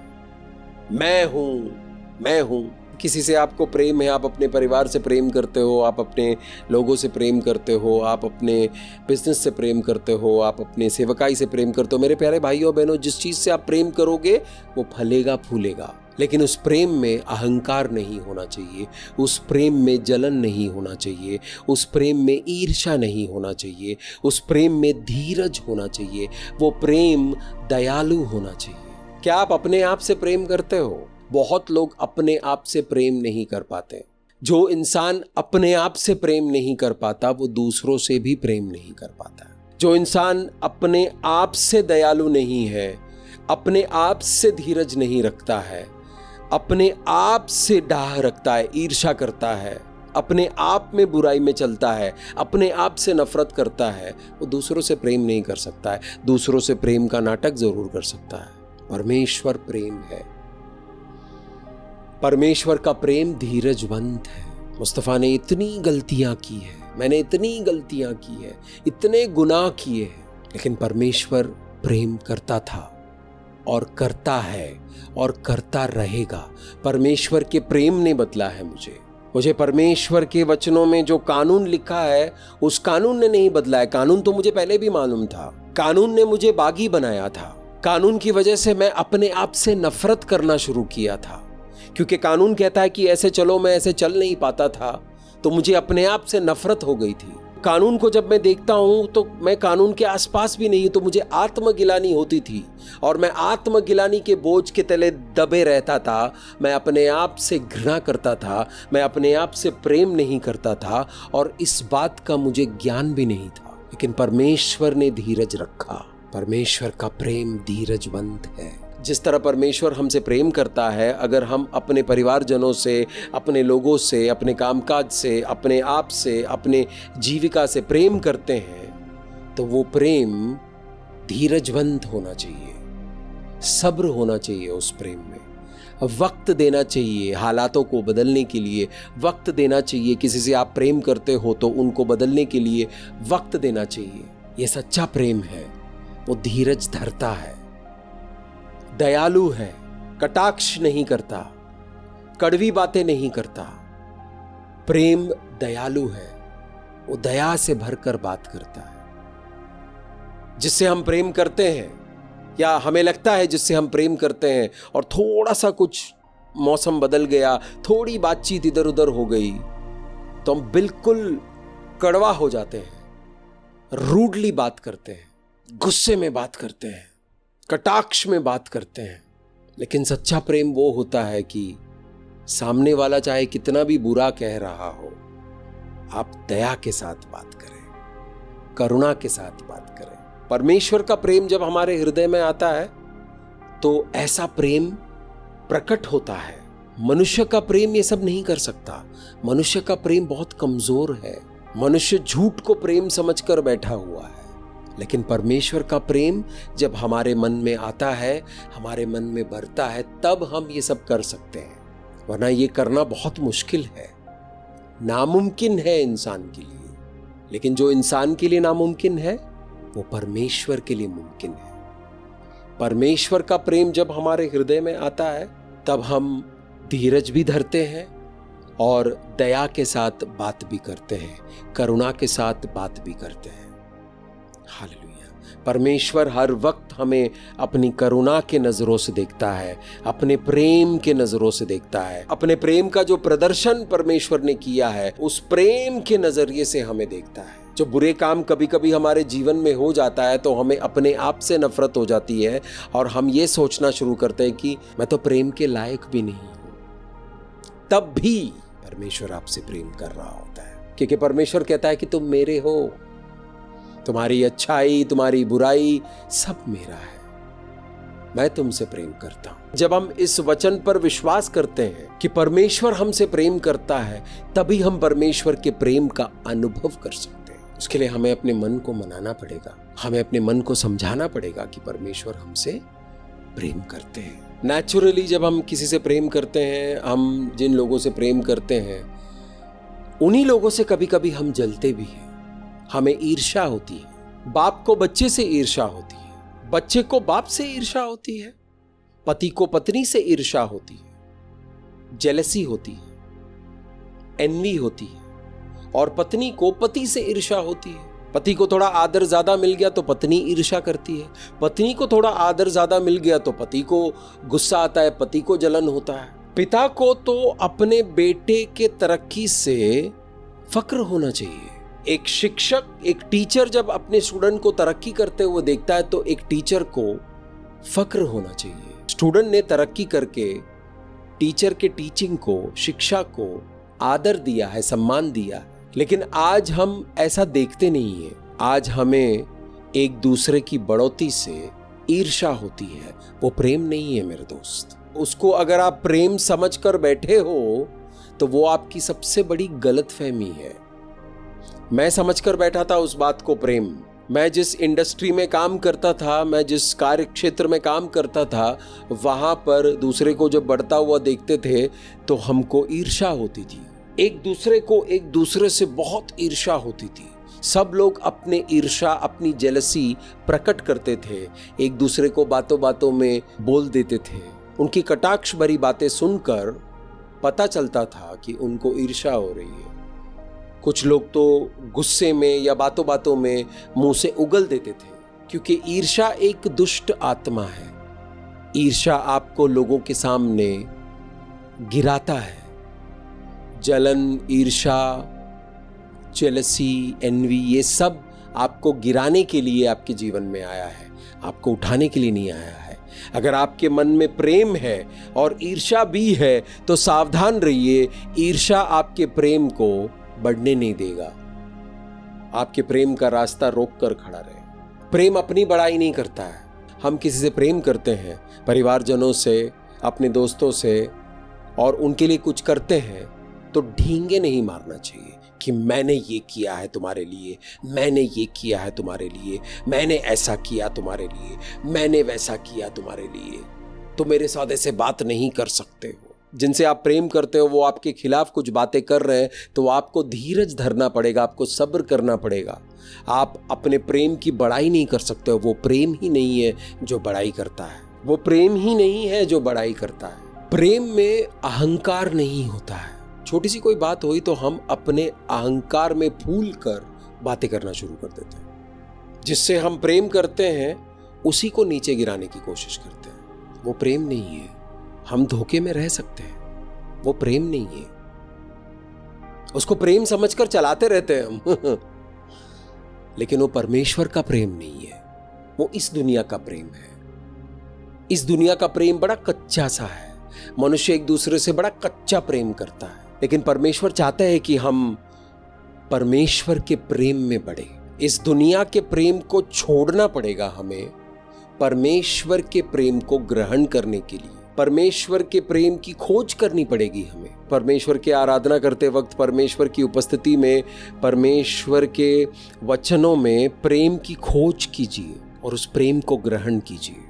मैं हूं। किसी से आपको प्रेम है, आप अपने परिवार से प्रेम करते हो, आप अपने लोगों से प्रेम करते हो, आप अपने बिजनेस से प्रेम करते हो, आप अपने सेवकाई से प्रेम करते हो। मेरे प्यारे भाइयों बहनों, जिस चीज से आप प्रेम करोगे वो फलेगा, फूलेगा। लेकिन उस प्रेम में अहंकार नहीं होना चाहिए, उस प्रेम में जलन नहीं होना चाहिए, उस प्रेम में ईर्ष्या नहीं होना चाहिए, उस प्रेम में धीरज होना चाहिए, वो प्रेम दयालु होना चाहिए। क्या आप अपने आप से प्रेम करते हो? बहुत लोग अपने आप से प्रेम नहीं कर पाते। जो इंसान अपने आप से प्रेम नहीं कर पाता वो दूसरों से भी प्रेम नहीं कर पाता। जो इंसान अपने आप से दयालु नहीं है, अपने आप से धीरज नहीं रखता है, अपने आप से डाह रखता है, ईर्ष्या करता है, अपने आप में बुराई में चलता है, अपने आप से नफरत करता है, वो दूसरों से प्रेम नहीं कर सकता है। दूसरों से प्रेम का नाटक जरूर कर सकता है। परमेश्वर प्रेम है। परमेश्वर का प्रेम धीरजवंत है। मुस्तफा ने इतनी गलतियां की है, मैंने इतनी गलतियां की है, इतने गुनाह किए हैं, लेकिन परमेश्वर प्रेम करता था और करता है और करता रहेगा। परमेश्वर के प्रेम ने बदला है मुझे परमेश्वर के वचनों में जो कानून लिखा है उस कानून ने नहीं बदला है। कानून तो मुझे पहले भी मालूम था। कानून ने मुझे बागी बनाया था। कानून की वजह से मैं अपने आप से नफरत करना शुरू किया था, क्योंकि कानून कहता है कि ऐसे चलो, मैं ऐसे चल नहीं पाता था, तो मुझे अपने आप से नफरत हो गई थी। कानून को जब मैं देखता हूं तो मैं कानून के आसपास भी नहीं हूं, तो मुझे आत्मगिलानी होती थी और मैं आत्मगिलानी के बोझ के तले दबे रहता था। मैं अपने आप से घृणा करता था, मैं अपने आप से प्रेम नहीं करता था और इस बात का मुझे ज्ञान भी नहीं था। लेकिन परमेश्वर ने धीरज रखा। परमेश्वर का प्रेम धीरजवंत है। जिस तरह परमेश्वर हमसे प्रेम करता है, अगर हम अपने परिवारजनों से, अपने लोगों से, अपने कामकाज से, अपने आप से, अपने जीविका से प्रेम करते हैं, तो वो प्रेम धीरजवंत होना चाहिए, सब्र होना चाहिए। उस प्रेम में वक्त देना चाहिए, हालातों को बदलने के लिए वक्त देना चाहिए। किसी से आप प्रेम करते हो तो उनको बदलने के लिए वक्त देना चाहिए। ये सच्चा प्रेम है। वो धीरज धरता है, दयालु है, कटाक्ष नहीं करता, कड़वी बातें नहीं करता। प्रेम दयालु है, वो दया से भरकर बात करता है। जिससे हम प्रेम करते हैं, या हमें लगता है जिससे हम प्रेम करते हैं, और थोड़ा सा कुछ मौसम बदल गया, थोड़ी बातचीत इधर उधर हो गई, तो हम बिल्कुल कड़वा हो जाते हैं, रूडली बात करते हैं, गुस्से में बात करते हैं, कटाक्ष में बात करते हैं। लेकिन सच्चा प्रेम वो होता है कि सामने वाला चाहे कितना भी बुरा कह रहा हो, आप दया के साथ बात करें, करुणा के साथ बात करें। परमेश्वर का प्रेम जब हमारे हृदय में आता है तो ऐसा प्रेम प्रकट होता है। मनुष्य का प्रेम ये सब नहीं कर सकता। मनुष्य का प्रेम बहुत कमजोर है। मनुष्य झूठ को प्रेम समझकर बैठा हुआ है। लेकिन परमेश्वर का प्रेम जब हमारे मन में आता है, हमारे मन में भरता है, तब हम ये सब कर सकते हैं। वरना ये करना बहुत मुश्किल है, नामुमकिन है इंसान के लिए। लेकिन जो इंसान के लिए नामुमकिन है, वो परमेश्वर के लिए मुमकिन है। परमेश्वर का प्रेम जब हमारे हृदय में आता है, तब हम धीरज भी धरते हैं और दया के साथ बात भी करते हैं, करुणा के साथ बात भी करते हैं। हालेलुया। परमेश्वर हर वक्त हमें अपनी करुणा के नजरों से देखता है, अपने प्रेम के नजरों से देखता है। अपने प्रेम का जो प्रदर्शन परमेश्वर ने किया है, उस प्रेम के नजरिए से हमें देखता है। जो बुरे काम कभी कभी हमारे जीवन में हो जाता है तो हमें अपने आप से नफरत हो जाती है और हम ये सोचना शुरू करते हैं कि मैं तो प्रेम के लायक भी नहीं हूं। तब भी परमेश्वर आपसे प्रेम कर रहा होता है, क्योंकि परमेश्वर कहता है कि तुम मेरे हो, तुम्हारी अच्छाई, तुम्हारी बुराई सब मेरा है, मैं तुमसे प्रेम करता हूं। जब हम इस वचन पर विश्वास करते हैं कि परमेश्वर हमसे प्रेम करता है, तभी हम परमेश्वर के प्रेम का अनुभव कर सकते हैं। उसके लिए हमें अपने मन को मनाना पड़ेगा, हमें अपने मन को समझाना पड़ेगा कि परमेश्वर हमसे प्रेम करते हैं। नेचुरली जब हम किसी से प्रेम करते हैं, हम जिन लोगों से प्रेम करते हैं, उन्हीं लोगों से कभी कभी हम जलते भी हैं। हमें ईर्ष्या होती है। बाप को बच्चे से ईर्ष्या होती है, बच्चे को बाप से ईर्ष्या होती है, पति को पत्नी से ईर्ष्या होती है, जेलसी होती है, एनवी होती है, और पत्नी को पति से ईर्ष्या होती है। पति को थोड़ा आदर ज्यादा मिल गया तो पत्नी ईर्ष्या करती है, पत्नी को थोड़ा आदर ज्यादा मिल गया तो पति को गुस्सा आता है, पति को जलन होता है। पिता को तो अपने बेटे के तरक्की से फक्र होना चाहिए। एक शिक्षक, एक टीचर जब अपने स्टूडेंट को तरक्की करते हुए देखता है तो एक टीचर को फक्र होना चाहिए। स्टूडेंट ने तरक्की करके टीचर के टीचिंग को, शिक्षा को आदर दिया है, सम्मान दिया है। लेकिन आज हम ऐसा देखते नहीं है। आज हमें एक दूसरे की बढ़ोतरी से ईर्ष्या होती है। वो प्रेम नहीं है मेरे दोस्त। उसको अगर आप प्रेम समझकर बैठे हो तो वो आपकी सबसे बड़ी गलतफहमी है। मैं समझकर बैठा था उस बात को प्रेम। मैं जिस इंडस्ट्री में काम करता था, मैं जिस कार्य क्षेत्र में काम करता था, वहां पर दूसरे को जब बढ़ता हुआ देखते थे तो हमको ईर्ष्या होती थी। एक दूसरे को एक दूसरे से बहुत ईर्ष्या होती थी। सब लोग अपने ईर्ष्या, अपनी जेलसी प्रकट करते थे, एक दूसरे को बातों बातों में बोल देते थे। उनकी कटाक्ष भरी बातें सुनकर पता चलता था कि उनको ईर्ष्या हो रही है। कुछ लोग तो गुस्से में या बातों बातों में मुंह से उगल देते थे, क्योंकि ईर्ष्या एक दुष्ट आत्मा है। ईर्ष्या आपको लोगों के सामने गिराता है। जलन, ईर्ष्या जेलसी, एनवी, ये सब आपको गिराने के लिए आपके जीवन में आया है, आपको उठाने के लिए नहीं आया है। अगर आपके मन में प्रेम है और ईर्ष्या भी है तो सावधान रहिए, ईर्ष्या आपके प्रेम को बढ़ने नहीं देगा, आपके प्रेम का रास्ता रोक कर खड़ा रहे। प्रेम अपनी बड़ाई नहीं करता है। हम किसी से प्रेम करते हैं, परिवारजनों से, अपने दोस्तों से, और उनके लिए कुछ करते हैं तो ढींगे नहीं मारना चाहिए कि मैंने ये किया है तुम्हारे लिए, मैंने ये किया है तुम्हारे लिए, मैंने ऐसा किया तुम्हारे लिए, मैंने वैसा किया तुम्हारे लिए, तो मेरे साथ ऐसे बात नहीं कर सकते हो। जिनसे आप प्रेम करते हो वो आपके खिलाफ कुछ बातें कर रहे हैं तो आपको धीरज धरना पड़ेगा, आपको सब्र करना पड़ेगा। आप अपने प्रेम की बड़ाई नहीं कर सकते हो। वो प्रेम ही नहीं है जो बड़ाई करता है, वो प्रेम ही नहीं है जो बड़ाई करता है। प्रेम में अहंकार नहीं होता है। छोटी सी कोई बात हुई तो हम अपने अहंकार में फूल कर बातें करना शुरू कर देते हैं। जिससे हम प्रेम करते हैं उसी को नीचे गिराने की कोशिश करते हैं। वो प्रेम नहीं है। हम धोखे में रह सकते हैं, वो प्रेम नहीं है। उसको प्रेम समझकर चलाते रहते हैं हम लेकिन वो परमेश्वर का प्रेम नहीं है, वो इस दुनिया का प्रेम है। इस दुनिया का प्रेम बड़ा कच्चा सा है। मनुष्य एक दूसरे से बड़ा कच्चा प्रेम करता है, लेकिन परमेश्वर चाहता है कि हम परमेश्वर के प्रेम में बढ़े। इस दुनिया के प्रेम को छोड़ना पड़ेगा हमें परमेश्वर के प्रेम को ग्रहण करने के लिए। परमेश्वर के प्रेम की खोज करनी पड़ेगी हमें। परमेश्वर की आराधना करते वक्त, परमेश्वर की उपस्थिति में, परमेश्वर के वचनों में प्रेम की खोज कीजिए और उस प्रेम को ग्रहण कीजिए।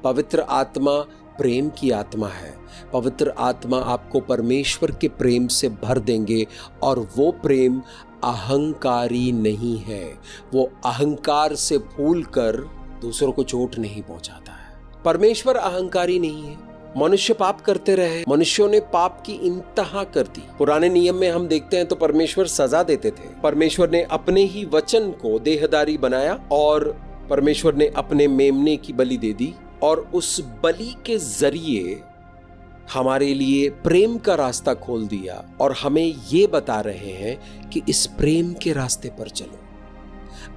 पवित्र आत्मा प्रेम की आत्मा है। पवित्र आत्मा आपको परमेश्वर के प्रेम से भर देंगे और वो प्रेम अहंकारी नहीं है। वो अहंकार से फूल कर दूसरों को चोट नहीं पहुंचाता है। परमेश्वर अहंकारी नहीं है। मनुष्य पाप करते रहे, मनुष्यों ने पाप की इंतहा कर दी। पुराने नियम में हम देखते हैं तो परमेश्वर सजा देते थे। परमेश्वर ने अपने ही वचन को देहधारी बनाया और परमेश्वर ने अपने मेमने की बलि दे दी और उस बलि के जरिए हमारे लिए प्रेम का रास्ता खोल दिया और हमें ये बता रहे हैं कि इस प्रेम के रास्ते पर चलो,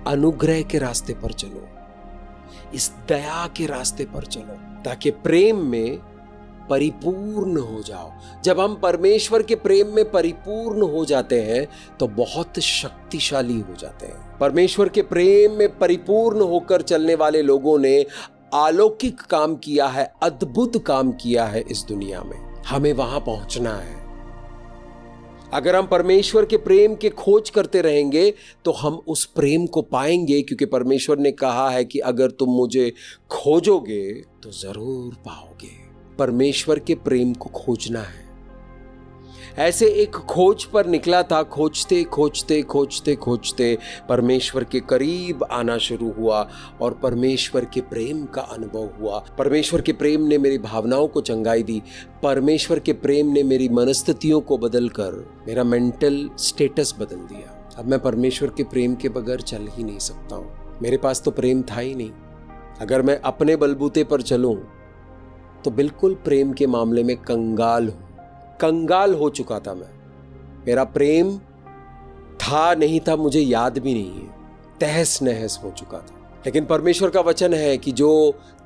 अनुग्रह के रास्ते पर चलो, इस दया के रास्ते पर चलो, ताकि प्रेम में परिपूर्ण हो जाओ। जब हम परमेश्वर के प्रेम में परिपूर्ण हो जाते हैं तो बहुत शक्तिशाली हो जाते हैं। परमेश्वर के प्रेम में परिपूर्ण होकर चलने वाले लोगों ने अलौकिक काम किया है, अद्भुत काम किया है इस दुनिया में। हमें वहां पहुंचना है। अगर हम परमेश्वर के प्रेम के खोज करते रहेंगे तो हम उस प्रेम को पाएंगे, क्योंकि परमेश्वर ने कहा है कि अगर तुम मुझे खोजोगे तो जरूर पाओगे। परमेश्वर के प्रेम को खोजना है। ऐसे एक खोज पर निकला था। खोजते खोजते खोजते खोजते परमेश्वर के करीब आना शुरू हुआ और परमेश्वर के प्रेम का अनुभव हुआ। परमेश्वर के प्रेम ने मेरी भावनाओं को चंगाई दी। परमेश्वर के प्रेम ने मेरी मनस्थितियों को बदलकर मेरा मेंटल स्टेटस बदल दिया। अब मैं परमेश्वर के प्रेम के बगैर चल ही नहीं सकता हूँ। मेरे पास तो प्रेम था ही नहीं। अगर मैं अपने बलबूते पर चलूं तो बिल्कुल प्रेम के मामले में कंगाल हो चुका था मैं। मेरा प्रेम था नहीं था मुझे याद भी नहीं है। तहस नहस हो चुका था। लेकिन परमेश्वर का वचन है कि जो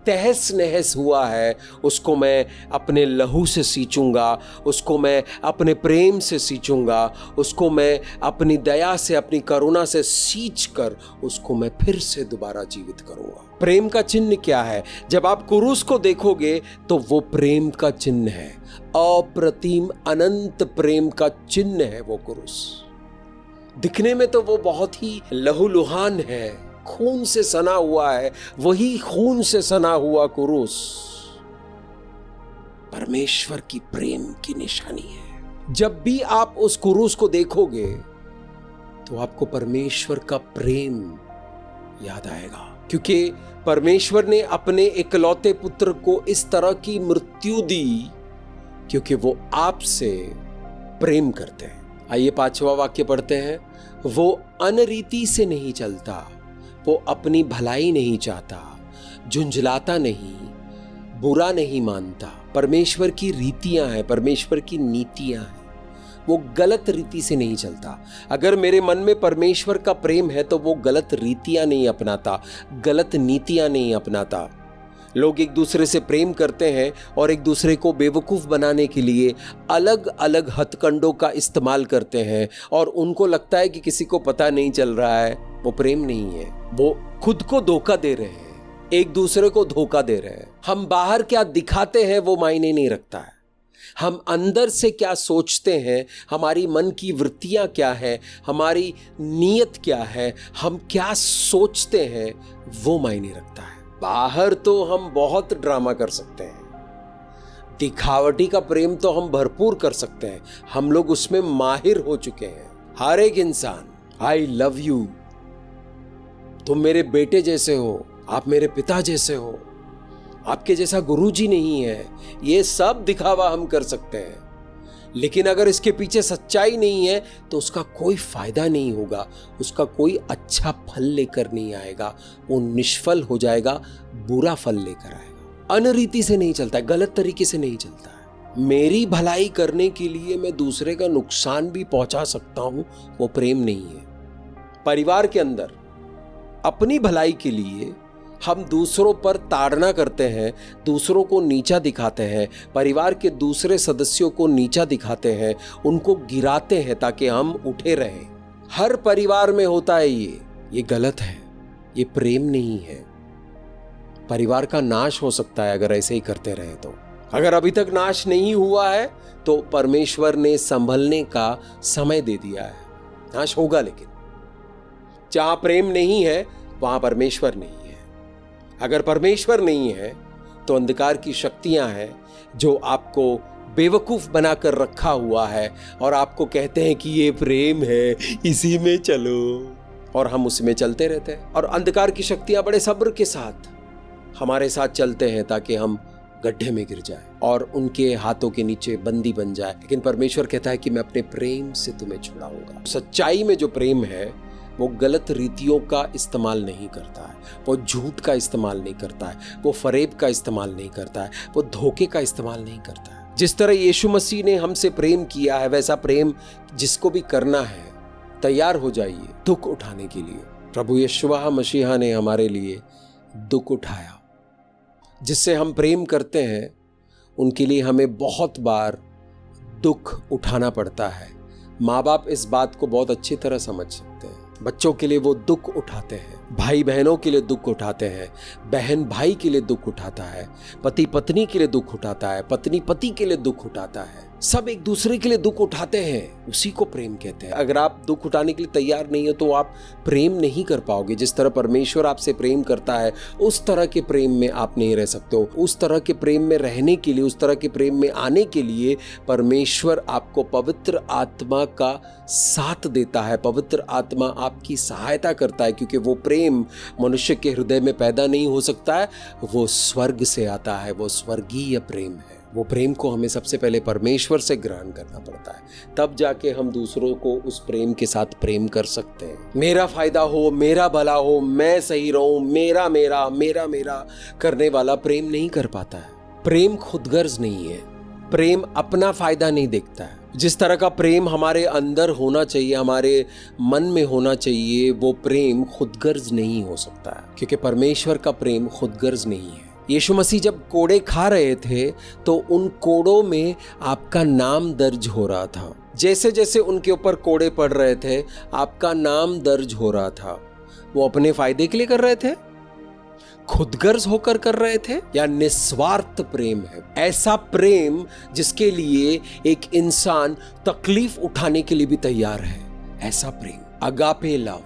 तहस नहस हुआ है उसको मैं अपने लहू से सींचूंगा, उसको मैं अपने प्रेम से सींचूंगा, उसको मैं अपनी दया से, अपनी करुणा से सींच कर उसको मैं फिर से दोबारा जीवित करूंगा। प्रेम का चिन्ह क्या है? जब आप क्रूस को देखोगे तो वो प्रेम का चिन्ह है। अप्रतिम अनंत प्रेम का चिन्ह है वो क्रूस। दिखने में तो वो बहुत ही लहूलुहान है, खून से सना हुआ है। वही खून से सना हुआ क्रूस परमेश्वर की प्रेम की निशानी है। जब भी आप उस क्रूस को देखोगे तो आपको परमेश्वर का प्रेम याद आएगा, क्योंकि परमेश्वर ने अपने इकलौते पुत्र को इस तरह की मृत्यु दी क्योंकि वो आपसे प्रेम करते हैं। आइए 5वां वाक्य पढ़ते हैं। वो अनरीति से नहीं चलता, वो अपनी भलाई नहीं चाहता, झुंझलाता नहीं, बुरा नहीं मानता। परमेश्वर की रीतियां हैं, परमेश्वर की नीतियां हैं। वो गलत रीति से नहीं चलता। अगर मेरे मन में परमेश्वर का प्रेम है तो वो गलत रीतियां नहीं अपनाता, गलत नीतियां नहीं अपनाता। लोग एक दूसरे से प्रेम करते हैं और एक दूसरे को बेवकूफ़ बनाने के लिए अलग अलग हथकंडों का इस्तेमाल करते हैं और उनको लगता है कि किसी को पता नहीं चल रहा है। वो प्रेम नहीं है, वो खुद को धोखा दे रहे हैं, एक दूसरे को धोखा दे रहे हैं। हम बाहर क्या दिखाते हैं वो मायने नहीं रखता है, हम अंदर से क्या सोचते हैं, हमारी मन की वृत्तियां क्या है, हमारी नीयत क्या है, हम क्या सोचते हैं वो मायने रखता है। बाहर तो हम बहुत ड्रामा कर सकते हैं, दिखावटी का प्रेम तो हम भरपूर कर सकते हैं, हम लोग उसमें माहिर हो चुके हैं। हर एक इंसान आई लव यू, तुम मेरे बेटे जैसे हो, आप मेरे पिता जैसे हो, आपके जैसा गुरुजी नहीं है, ये सब दिखावा हम कर सकते हैं। लेकिन अगर इसके पीछे सच्चाई नहीं है तो उसका कोई फायदा नहीं होगा, उसका कोई अच्छा फल लेकर नहीं आएगा, वो निष्फल हो जाएगा, बुरा फल लेकर आएगा। अनरीति से नहीं चलता है, गलत तरीके से नहीं चलता है। मेरी भलाई करने के लिए मैं दूसरे का नुकसान भी पहुंचा सकता हूं, वो प्रेम नहीं है। परिवार के अंदर अपनी भलाई के लिए हम दूसरों पर ताड़ना करते हैं, दूसरों को नीचा दिखाते हैं, परिवार के दूसरे सदस्यों को नीचा दिखाते हैं, उनको गिराते हैं ताकि हम उठे रहें। हर परिवार में होता है ये गलत है, ये प्रेम नहीं है। परिवार का नाश हो सकता है अगर ऐसे ही करते रहे तो। अगर अभी तक नाश नहीं हुआ है तो परमेश्वर ने संभलने का समय दे दिया है। नाश होगा, लेकिन जहां प्रेम नहीं है वहां परमेश्वर नहीं है। अगर परमेश्वर नहीं है तो अंधकार की शक्तियां हैं जो आपको बेवकूफ बनाकर रखा हुआ है और आपको कहते हैं कि ये प्रेम है, इसी में चलो, और हम उसी में चलते रहते हैं। और अंधकार की शक्तियां बड़े सब्र के साथ हमारे साथ चलते हैं ताकि हम गड्ढे में गिर जाए और उनके हाथों के नीचे बंदी बन जाए। लेकिन परमेश्वर कहता है कि मैं अपने प्रेम से तुम्हें छुड़ाऊंगा। सच्चाई में जो प्रेम है वो गलत रीतियों का इस्तेमाल नहीं करता है, वो झूठ का इस्तेमाल नहीं करता है, वो फरेब का इस्तेमाल नहीं करता है, वो धोखे का इस्तेमाल नहीं करता है। जिस तरह यीशु मसीह ने हमसे प्रेम किया है वैसा प्रेम जिसको भी करना है तैयार हो जाइए दुख उठाने के लिए। प्रभु यीशु मसीह ने हमारे लिए दुख उठाया। जिससे हम प्रेम करते हैं उनके लिए हमें बहुत बार दुख उठाना पड़ता है। माँ बाप इस बात को बहुत अच्छी तरह समझ सकते हैं। बच्चों के लिए वो दुख उठाते हैं, भाई बहनों के लिए दुख उठाते हैं, बहन भाई के लिए दुख उठाता है, पति पत्नी के लिए दुख उठाता है, पत्नी पति के लिए दुख उठाता है, सब एक दूसरे के लिए दुख उठाते हैं। उसी को प्रेम कहते हैं। अगर आप दुख उठाने के लिए तैयार नहीं हो तो आप प्रेम नहीं कर पाओगे। जिस तरह परमेश्वर आपसे प्रेम करता है उस तरह के प्रेम में आप नहीं रह सकते हो। उस तरह के प्रेम में रहने के लिए, उस तरह के प्रेम में आने के लिए परमेश्वर आपको पवित्र आत्मा का साथ देता है, पवित्र आत्मा आपकी सहायता करता है, क्योंकि वो प्रेम मनुष्य के हृदय में पैदा नहीं हो सकता है, वो स्वर्ग से आता है, वो स्वर्गीय प्रेम है। वो प्रेम को हमें सबसे पहले परमेश्वर से ग्रहण करना पड़ता है, तब जाके हम दूसरों को उस प्रेम के साथ प्रेम कर सकते हैं। मेरा फायदा हो, मेरा भला हो, मैं सही रहूं, मेरा मेरा मेरा मेरा करने वाला प्रेम नहीं कर पाता है। प्रेम खुदगर्ज नहीं है, प्रेम अपना फायदा नहीं देखता है। जिस तरह का प्रेम हमारे अंदर होना चाहिए, हमारे मन में होना चाहिए, वो प्रेम खुदगर्ज नहीं हो सकता है, क्योंकि परमेश्वर का प्रेम खुदगर्ज नहीं है। यीशु मसीह जब कोड़े खा रहे थे तो उन कोड़ों में आपका नाम दर्ज हो रहा था। जैसे जैसे उनके ऊपर कोड़े पड़ रहे थे आपका नाम दर्ज हो रहा था। वो अपने फायदे के लिए कर रहे थे, खुदगर्ज होकर कर रहे थे, या निस्वार्थ प्रेम है? ऐसा प्रेम जिसके लिए एक इंसान तकलीफ उठाने के लिए भी तैयार है, ऐसा प्रेम, अगापे लव,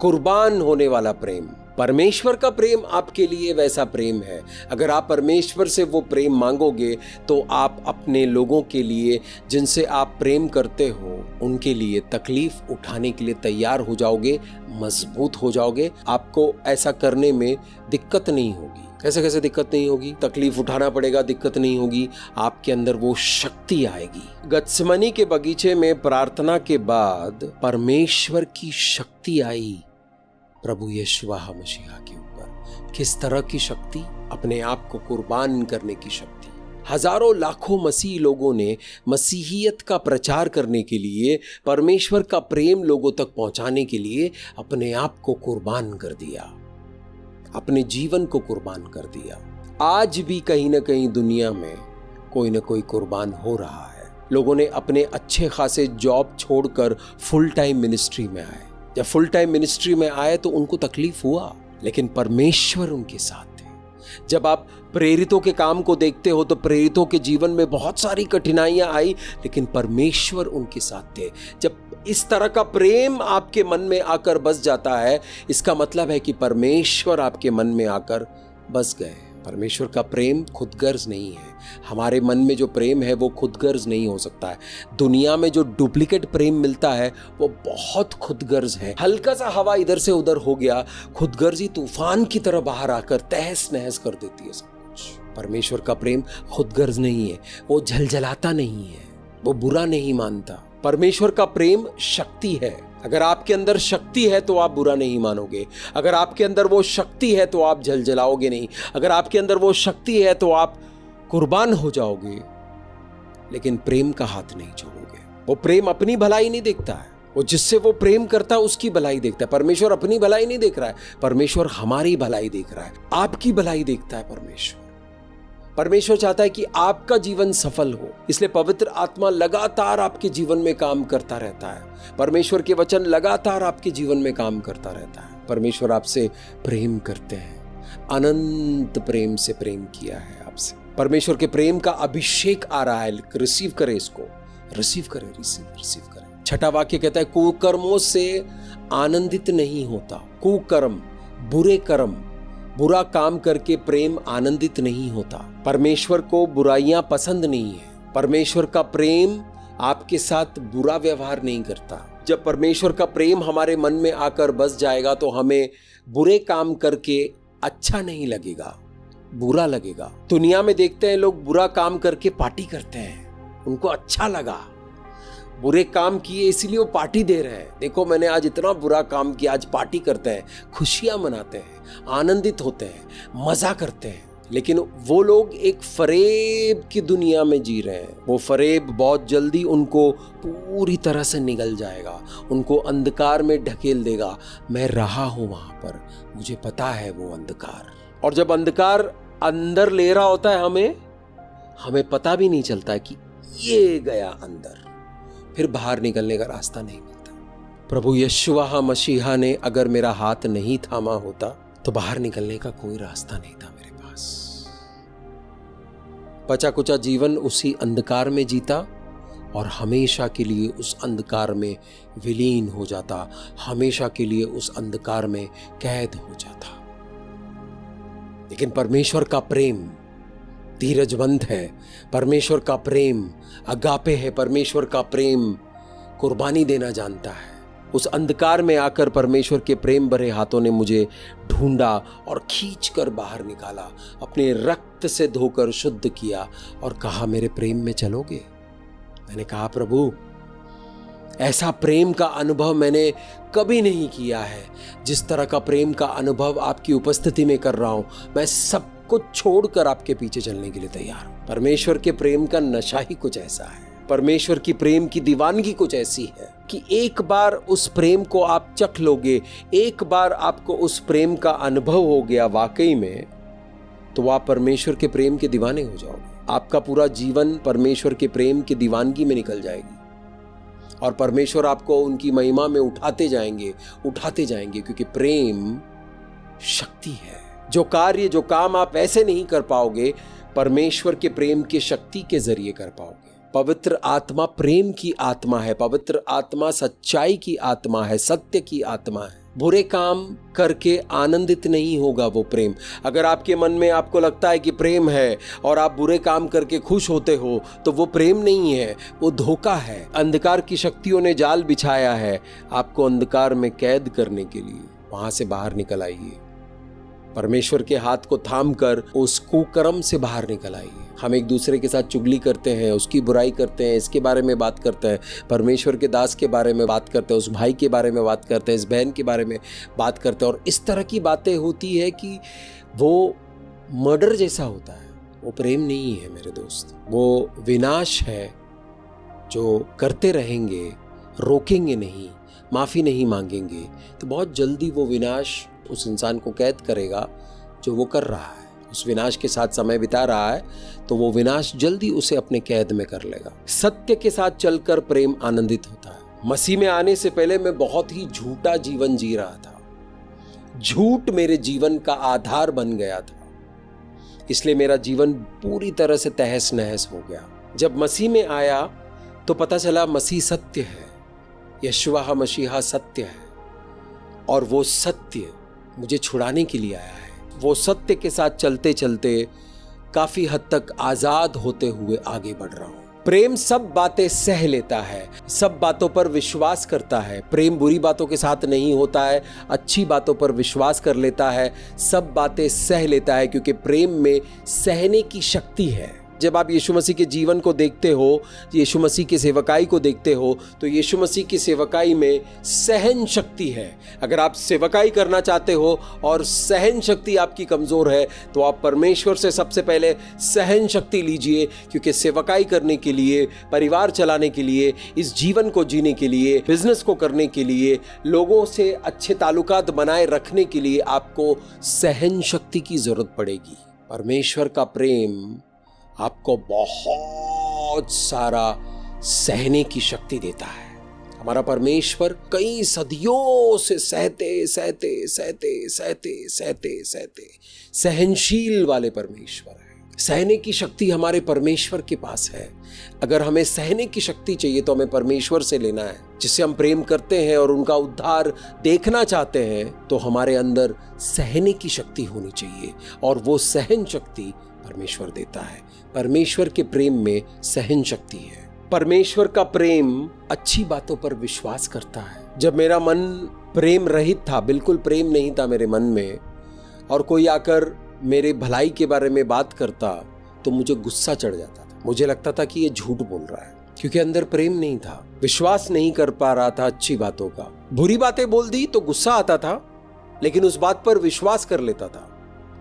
कुर्बान होने वाला प्रेम। परमेश्वर का प्रेम आपके लिए वैसा प्रेम है। अगर आप परमेश्वर से वो प्रेम मांगोगे तो आप अपने लोगों के लिए, जिनसे आप प्रेम करते हो, उनके लिए तकलीफ उठाने के लिए तैयार हो जाओगे, मजबूत हो जाओगे। आपको ऐसा करने में दिक्कत नहीं होगी। कैसे कैसे दिक्कत नहीं होगी? तकलीफ उठाना पड़ेगा, दिक्कत नहीं होगी, आपके अंदर वो शक्ति आएगी। गत्समनी के बगीचे में प्रार्थना के बाद परमेश्वर की शक्ति आई प्रभु यीशु मसीह के ऊपर। किस तरह की शक्ति? अपने आप को कुर्बान करने की शक्ति, हजारों लाखों मसीही लोगों ने मसीहियत का प्रचार करने के लिए, परमेश्वर का प्रेम लोगों तक पहुंचाने के लिए अपने आप को कुर्बान कर दिया, अपने जीवन को कुर्बान कर दिया। आज भी कहीं ना कहीं दुनिया में कोई ना कोई कुर्बान हो रहा है। लोगों ने अपने अच्छे खासे जॉब छोड़कर फुल टाइम मिनिस्ट्री में आए। जब फुल टाइम मिनिस्ट्री में आए तो उनको तकलीफ हुआ, लेकिन परमेश्वर उनके साथ थे। जब आप प्रेरितों के काम को देखते हो तो प्रेरितों के जीवन में बहुत सारी कठिनाइयां आई, लेकिन परमेश्वर उनके साथ थे। जब इस तरह का प्रेम आपके मन में आकर बस जाता है, इसका मतलब है कि परमेश्वर आपके मन में आकर बस गए। परमेश्वर का प्रेम खुदगर्ज नहीं है। हमारे मन में जो प्रेम है वो खुदगर्ज नहीं हो सकता है। दुनिया में जो डुप्लीकेट प्रेम मिलता है वो बहुत खुदगर्ज है। हल्का सा हवा इधर से उधर हो गया, खुदगर्जी तूफान की तरह बाहर आकर तहस नहस कर देती है सब कुछ। परमेश्वर का प्रेम खुदगर्ज नहीं है, वो झलझलाता नहीं है, वो बुरा नहीं मानता। परमेश्वर का प्रेम शक्ति है। अगर आपके अंदर शक्ति है तो आप बुरा नहीं मानोगे। अगर आपके अंदर वो शक्ति है तो आप झलझलाओगे नहीं। अगर आपके अंदर वो शक्ति है तो आप कुर्बान हो जाओगे, लेकिन प्रेम का हाथ नहीं छोड़ोगे। वो प्रेम अपनी भलाई नहीं देखता है, वो जिससे वो प्रेम करता है उसकी भलाई देखता है। परमेश्वर अपनी भलाई नहीं देख रहा है, परमेश्वर हमारी भलाई देख रहा है, आपकी भलाई देखता है। परमेश्वर चाहता है कि आपका जीवन सफल हो, इसलिए पवित्र आत्मा लगातार आपके जीवन में काम करता रहता है। परमेश्वर के वचन लगातार आपके जीवन में काम करता रहता है। परमेश्वर आपसे प्रेम करते हैं, अनंत प्रेम से प्रेम किया है आपसे। परमेश्वर के प्रेम का अभिषेक आ रहा है, रिसीव करें इसको, रिसीव करें, रिसीव करें। छठा वाक्य कहता है कुकर्मों से आनंदित नहीं होता। कुकर्म, बुरे कर्म, बुरा काम करके प्रेम आनंदित नहीं होता। परमेश्वर को बुराइयां पसंद नहीं है। परमेश्वर का प्रेम आपके साथ बुरा व्यवहार नहीं करता। जब परमेश्वर का प्रेम हमारे मन में आकर बस जाएगा तो हमें बुरे काम करके अच्छा नहीं लगेगा, बुरा लगेगा। दुनिया में देखते हैं लोग बुरा काम करके पार्टी करते हैं, उनको अच्छा लगा, बुरे काम किए इसलिए वो पार्टी दे रहे हैं। देखो मैंने आज इतना बुरा काम किया, आज पार्टी करते हैं, खुशियां मनाते हैं, आनंदित होते हैं, मजा करते हैं। लेकिन वो लोग एक फरेब की दुनिया में जी रहे हैं। वो फरेब बहुत जल्दी उनको पूरी तरह से निगल जाएगा, उनको अंधकार में ढकेल देगा। मैं रहा हूं वहां पर, मुझे पता है वो अंधकार। और जब अंधकार अंदर ले रहा होता है हमें पता भी नहीं चलता है कि ये गया अंदर, फिर बाहर निकलने का रास्ता नहीं मिलता। प्रभु यशुआ मसीहा ने अगर मेरा हाथ नहीं थामा होता तो बाहर निकलने का कोई रास्ता नहीं था मेरे पास। बचा कुचा जीवन उसी अंधकार में जीता और हमेशा के लिए उस अंधकार में विलीन हो जाता, हमेशा के लिए उस अंधकार में कैद हो जाता। लेकिन परमेश्वर का प्रेम धीरजवंत है, परमेश्वर का प्रेम अगापे है, परमेश्वर का प्रेम कुर्बानी देना जानता है। उस अंधकार में आकर परमेश्वर के प्रेम भरे हाथों ने मुझे ढूंढा और खींचकर बाहर निकाला, अपने रक्त से धोकर शुद्ध किया और कहा मेरे प्रेम में चलोगे। मैंने कहा प्रभु ऐसा प्रेम का अनुभव मैंने कभी नहीं किया है, जिस तरह का प्रेम का अनुभव आपकी उपस्थिति में कर रहा हूं। मैं सब कुछ छोड़कर आपके पीछे चलने के लिए तैयार हूं। परमेश्वर के प्रेम का नशा ही कुछ ऐसा है, परमेश्वर की प्रेम की दीवानगी कुछ ऐसी है कि एक बार उस प्रेम को आप चख लोगे, एक बार आपको उस प्रेम का अनुभव हो गया वाकई में, तो आप परमेश्वर के प्रेम के दीवाने हो जाओगे। आपका पूरा जीवन परमेश्वर के प्रेम की दीवानगी में निकल जाएगी और परमेश्वर आपको उनकी महिमा में उठाते जाएंगे, क्योंकि प्रेम शक्ति है। जो कार्य, जो काम आप ऐसे नहीं कर पाओगे, परमेश्वर के प्रेम की शक्ति के जरिए कर पाओगे। पवित्र आत्मा प्रेम की आत्मा है, पवित्र आत्मा सच्चाई की आत्मा है, सत्य की आत्मा है। बुरे काम करके आनंदित नहीं होगा वो प्रेम। अगर आपके मन में आपको लगता है कि प्रेम है और आप बुरे काम करके खुश होते हो तो वो प्रेम नहीं है, वो धोखा है। अंधकार की शक्तियों ने जाल बिछाया है आपको अंधकार में कैद करने के लिए। वहां से बाहर निकल आइए, परमेश्वर के हाथ को थाम कर उस कुकर्म से बाहर निकल आइए। हम एक दूसरे के साथ चुगली करते हैं, उसकी बुराई करते हैं, इसके बारे में बात करते हैं, परमेश्वर के दास के बारे में बात करते हैं, उस भाई के बारे में बात करते हैं, इस बहन के बारे में बात करते हैं, और इस तरह की बातें होती है कि वो मर्डर जैसा होता है। वो प्रेम नहीं है मेरे दोस्त, वो विनाश है। जो करते रहेंगे, रोकेंगे नहीं, माफ़ी नहीं मांगेंगे, तो बहुत जल्दी वो विनाश उस इंसान को कैद करेगा जो वो कर रहा है, उस विनाश के साथ समय बिता रहा है, तो वो विनाश जल्दी उसे अपने कैद में कर लेगा। सत्य के साथ चलकर प्रेम आनंदित होता है। मसीह में आने से पहले मैं बहुत ही झूठा जीवन जी रहा था। झूठ मेरे जीवन का आधार बन गया था, इसलिए मेरा जीवन पूरी तरह से तहस नहस हो गया। जब मसीह में आया तो पता चला मसीह सत्य है, यशुआ मसीहा सत्य है, और वो सत्य मुझे छुड़ाने के लिए आया है। वो सत्य के साथ चलते चलते काफी हद तक आजाद होते हुए आगे बढ़ रहा हूं। प्रेम सब बातें सह लेता है, सब बातों पर विश्वास करता है। प्रेम बुरी बातों के साथ नहीं होता है, अच्छी बातों पर विश्वास कर लेता है, सब बातें सह लेता है, क्योंकि प्रेम में सहने की शक्ति है। जब आप यीशु मसीह के जीवन को देखते हो, यीशु मसीह की सेवकाई को देखते हो, तो यीशु मसीह की सेवकाई में सहन शक्ति है। अगर आप सेवकाई करना चाहते हो और सहन शक्ति आपकी कमज़ोर है, तो आप परमेश्वर से सबसे पहले सहन शक्ति लीजिए, क्योंकि सेवकाई करने के लिए, परिवार चलाने के लिए, इस जीवन को जीने के लिए, बिजनेस को करने के लिए, लोगों से अच्छे ताल्लुकात बनाए रखने के लिए आपको सहन शक्ति की ज़रूरत पड़ेगी। परमेश्वर का प्रेम आपको बहुत सारा सहने की शक्ति देता है। हमारा परमेश्वर कई सदियों से सहते सहते सहते सहते सहते सहते सहनशील वाले परमेश्वर है। सहने की शक्ति हमारे परमेश्वर के पास है। अगर हमें सहने की शक्ति चाहिए तो हमें परमेश्वर से लेना है, जिससे हम प्रेम करते हैं और उनका उद्धार देखना चाहते हैं। तो हमारे अंदर सहने की शक्ति होनी चाहिए, और वो सहन शक्ति परमेश्वर देता है। परमेश्वर के प्रेम में सहन शक्ति है। परमेश्वर का प्रेम अच्छी बातों पर विश्वास करता है। जब मेरा मन प्रेम रहित था, बिल्कुल प्रेम नहीं था मेरे मन में, और कोई आकर मेरे भलाई के बारे में बात करता तो मुझे गुस्सा चढ़ जाता था। मुझे लगता था कि ये झूठ बोल रहा है, क्योंकि अंदर प्रेम नहीं था, विश्वास नहीं कर पा रहा था अच्छी बातों का। बुरी बातें बोल दी तो गुस्सा आता था, लेकिन उस बात पर विश्वास कर लेता था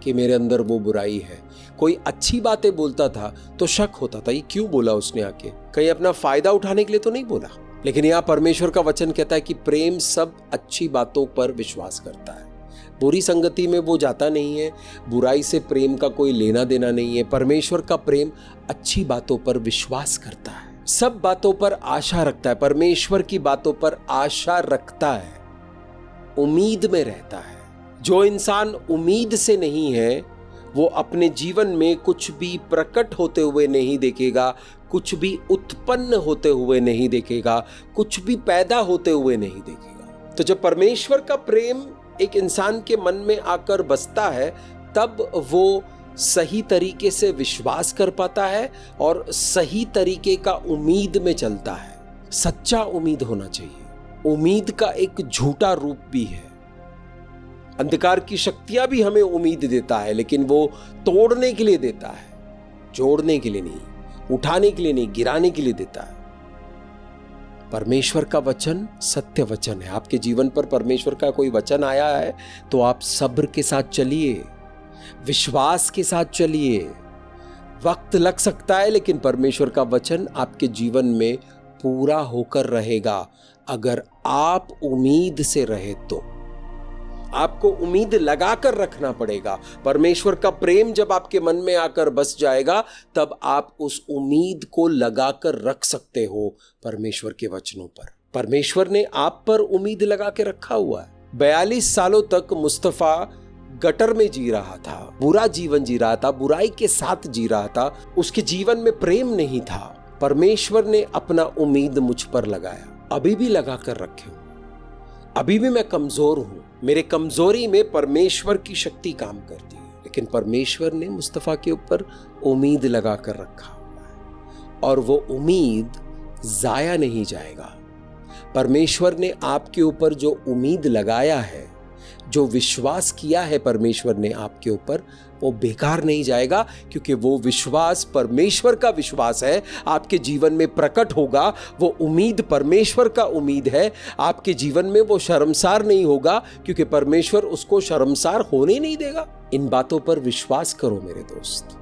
कि मेरे अंदर वो बुराई है। कोई अच्छी बातें बोलता था तो शक होता था, ये क्यों बोला उसने आके, कहीं अपना फायदा उठाने के लिए तो नहीं बोला। लेकिन यहाँ परमेश्वर का वचन कहता है कि प्रेम सब अच्छी बातों पर विश्वास करता है। बुरी संगति में वो जाता नहीं है, बुराई से प्रेम का कोई लेना देना नहीं है। परमेश्वर का प्रेम अच्छी बातों पर विश्वास करता है, सब बातों पर आशा रखता है, परमेश्वर की बातों पर आशा रखता है, उम्मीद में रहता है। जो इंसान उम्मीद से नहीं है, वो अपने जीवन में कुछ भी प्रकट होते हुए नहीं देखेगा, कुछ भी उत्पन्न होते हुए नहीं देखेगा, कुछ भी पैदा होते हुए नहीं देखेगा। तो जब परमेश्वर का प्रेम एक इंसान के मन में आकर बसता है, तब वो सही तरीके से विश्वास कर पाता है और सही तरीके का उम्मीद में चलता है। सच्चा उम्मीद होना चाहिए। उम्मीद का एक झूठा रूप भी है। अंधकार की शक्तियां भी हमें उम्मीद देता है, लेकिन वो तोड़ने के लिए देता है, जोड़ने के लिए नहीं, उठाने के लिए नहीं, गिराने के लिए देता है। परमेश्वर का वचन सत्य वचन है। आपके जीवन पर परमेश्वर का कोई वचन आया है तो आप सब्र के साथ चलिए, विश्वास के साथ चलिए। वक्त लग सकता है, लेकिन परमेश्वर का वचन आपके जीवन में पूरा होकर रहेगा, अगर आप उम्मीद से रहे तो। आपको उम्मीद लगाकर रखना पड़ेगा। परमेश्वर का प्रेम जब आपके मन में आकर बस जाएगा, तब आप उस उम्मीद को लगाकर रख सकते हो परमेश्वर के वचनों पर। परमेश्वर ने आप पर उम्मीद लगा के रखा हुआ है। 42 सालों तक मुस्तफा गटर में जी रहा था, बुरा जीवन जी रहा था, बुराई के साथ जी रहा था, उसके जीवन में प्रेम नहीं था। परमेश्वर ने अपना उम्मीद मुझ पर लगाया। अभी भी लगा कर रखे हूं, अभी भी मैं कमजोर हूं, मेरे कमजोरी में परमेश्वर की शक्ति काम करती है, लेकिन परमेश्वर ने मुस्तफा के ऊपर उम्मीद लगा कर रखा हुआ है, और वो उम्मीद जाया नहीं जाएगा। परमेश्वर ने आपके ऊपर जो उम्मीद लगाया है, जो विश्वास किया है परमेश्वर ने आपके ऊपर, वो बेकार नहीं जाएगा, क्योंकि वो विश्वास परमेश्वर का विश्वास है, आपके जीवन में प्रकट होगा। वो उम्मीद परमेश्वर का उम्मीद है, आपके जीवन में वो शर्मसार नहीं होगा, क्योंकि परमेश्वर उसको शर्मसार होने नहीं देगा। इन बातों पर विश्वास करो मेरे दोस्त।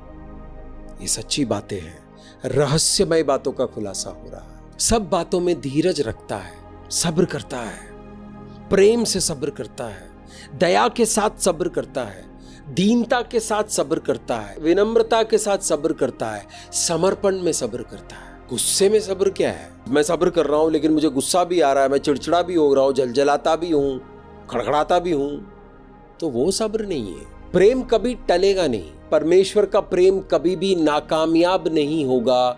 ये सच्ची बातें हैं, रहस्यमय बातों का खुलासा हो रहा है। सब बातों में धीरज रखता है, सब्र करता है, प्रेम से सब्र करता है, दया के साथ सब्र करता है, दीनता के साथ सब्र करता है, विनम्रता के साथ सब्र करता है, समर्पण में सब्र करता है। गुस्से में सब्र क्या है? मैं सब्र कर रहा हूं लेकिन मुझे गुस्सा भी आ रहा है, मैं चिड़चिड़ा भी हो रहा हूं, जलजलाता भी हूं, खड़खड़ाता भी हूं, तो वो सब्र नहीं है। प्रेम कभी टलेगा नहीं, परमेश्वर का प्रेम कभी भी नाकामयाब नहीं होगा,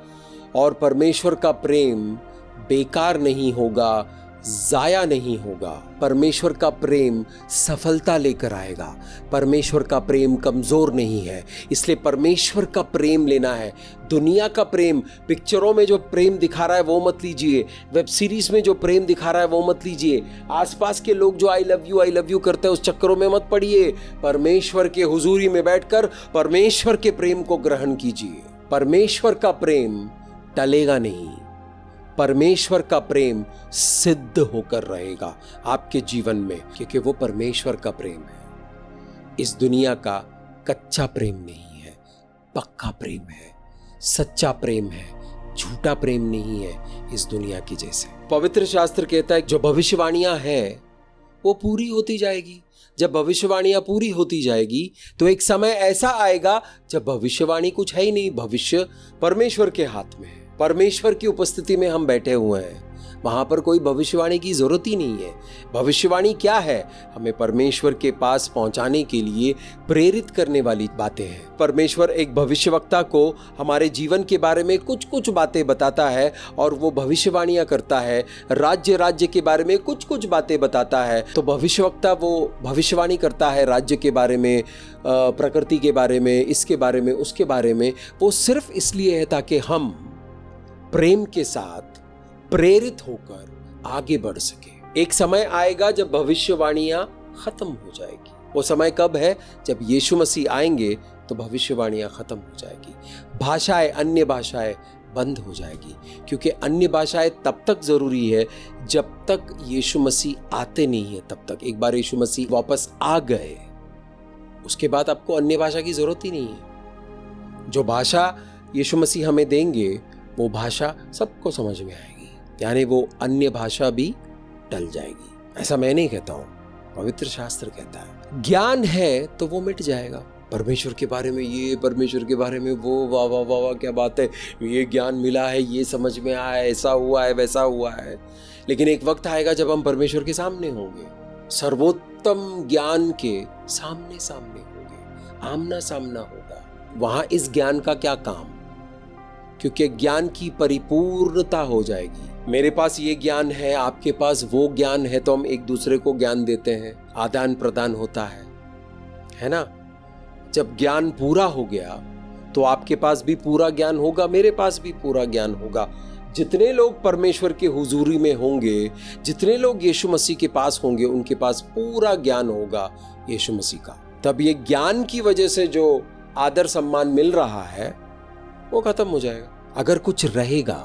और परमेश्वर का प्रेम बेकार नहीं होगा, जाया नहीं होगा। परमेश्वर का प्रेम सफलता लेकर आएगा। परमेश्वर का प्रेम कमजोर नहीं है, इसलिए परमेश्वर का प्रेम लेना है। दुनिया का प्रेम, पिक्चरों में जो प्रेम दिखा रहा है वो मत लीजिए, वेब सीरीज में जो प्रेम दिखा रहा है वो मत लीजिए, आसपास के लोग जो आई लव यू करते हैं उस चक्करों में मत पड़िए। परमेश्वर के हुजूरी में बैठकर परमेश्वर के प्रेम को ग्रहण कीजिए। परमेश्वर का प्रेम टलेगा नहीं, परमेश्वर का प्रेम सिद्ध होकर रहेगा आपके जीवन में, क्योंकि वो परमेश्वर का प्रेम है। इस दुनिया का कच्चा प्रेम नहीं है, पक्का प्रेम है, सच्चा प्रेम है, झूठा प्रेम नहीं है इस दुनिया की जैसे। पवित्र शास्त्र कहता है जो भविष्यवाणियां हैं वो पूरी होती जाएगी। जब भविष्यवाणियां पूरी होती जाएगी तो एक समय ऐसा आएगा जब भविष्यवाणी कुछ है ही नहीं, भविष्य परमेश्वर के हाथ में है। परमेश्वर की उपस्थिति में हम बैठे हुए हैं, वहां पर कोई भविष्यवाणी की जरूरत ही नहीं है। भविष्यवाणी क्या है? हमें परमेश्वर के पास पहुंचाने के लिए प्रेरित करने वाली बातें हैं। परमेश्वर एक भविष्यवक्ता को हमारे जीवन के बारे में कुछ कुछ बातें बताता है और वो भविष्यवाणियां करता है। राज्य के बारे में कुछ कुछ बातें बताता है, तो भविष्यवक्ता वो भविष्यवाणी करता है राज्य के बारे में, प्रकृति के बारे में, इसके बारे में, उसके बारे में। वो सिर्फ इसलिए है ताकि हम प्रेम के साथ प्रेरित होकर आगे बढ़ सके। एक समय आएगा जब भविष्यवाणियां खत्म हो जाएगी। वो समय कब है? जब यीशु मसीह आएंगे तो भविष्यवाणियां खत्म हो जाएगी, भाषाएं, अन्य भाषाएं बंद हो जाएगी, क्योंकि अन्य भाषाएं तब तक जरूरी है जब तक यीशु मसीह आते नहीं है तब तक। एक बार यीशु मसीह वापस आ गए उसके बाद आपको अन्य भाषा की जरूरत ही नहीं है। जो भाषा यीशु मसीह हमें देंगे वो भाषा सबको समझ में आएगी, यानी वो अन्य भाषा भी टल जाएगी। ऐसा मैं नहीं कहता हूं, पवित्र शास्त्र कहता है। ज्ञान है तो वो मिट जाएगा। परमेश्वर के बारे में ये, परमेश्वर के बारे में वो, वाह वाह वाह वाह क्या बात है, ये ज्ञान मिला है, ये समझ में आया, ऐसा हुआ है, वैसा हुआ है। लेकिन एक वक्त आएगा जब हम परमेश्वर के सामने होंगे, सर्वोत्तम ज्ञान के सामने होंगे, आमना सामना होगा। वहां इस ज्ञान का क्या काम, क्योंकि ज्ञान की परिपूर्णता हो जाएगी। मेरे पास ये ज्ञान है, आपके पास वो ज्ञान है, तो हम एक दूसरे को ज्ञान देते हैं, आदान प्रदान होता है ना। जब ज्ञान पूरा हो गया तो आपके पास भी पूरा ज्ञान होगा, मेरे पास भी पूरा ज्ञान होगा। जितने लोग परमेश्वर के हुजूरी में होंगे, जितने लोग यीशु मसीह के पास होंगे, उनके पास पूरा ज्ञान होगा यीशु मसीह का। तब ये ज्ञान की वजह से जो आदर सम्मान मिल रहा है वो खत्म हो जाएगा। अगर कुछ रहेगा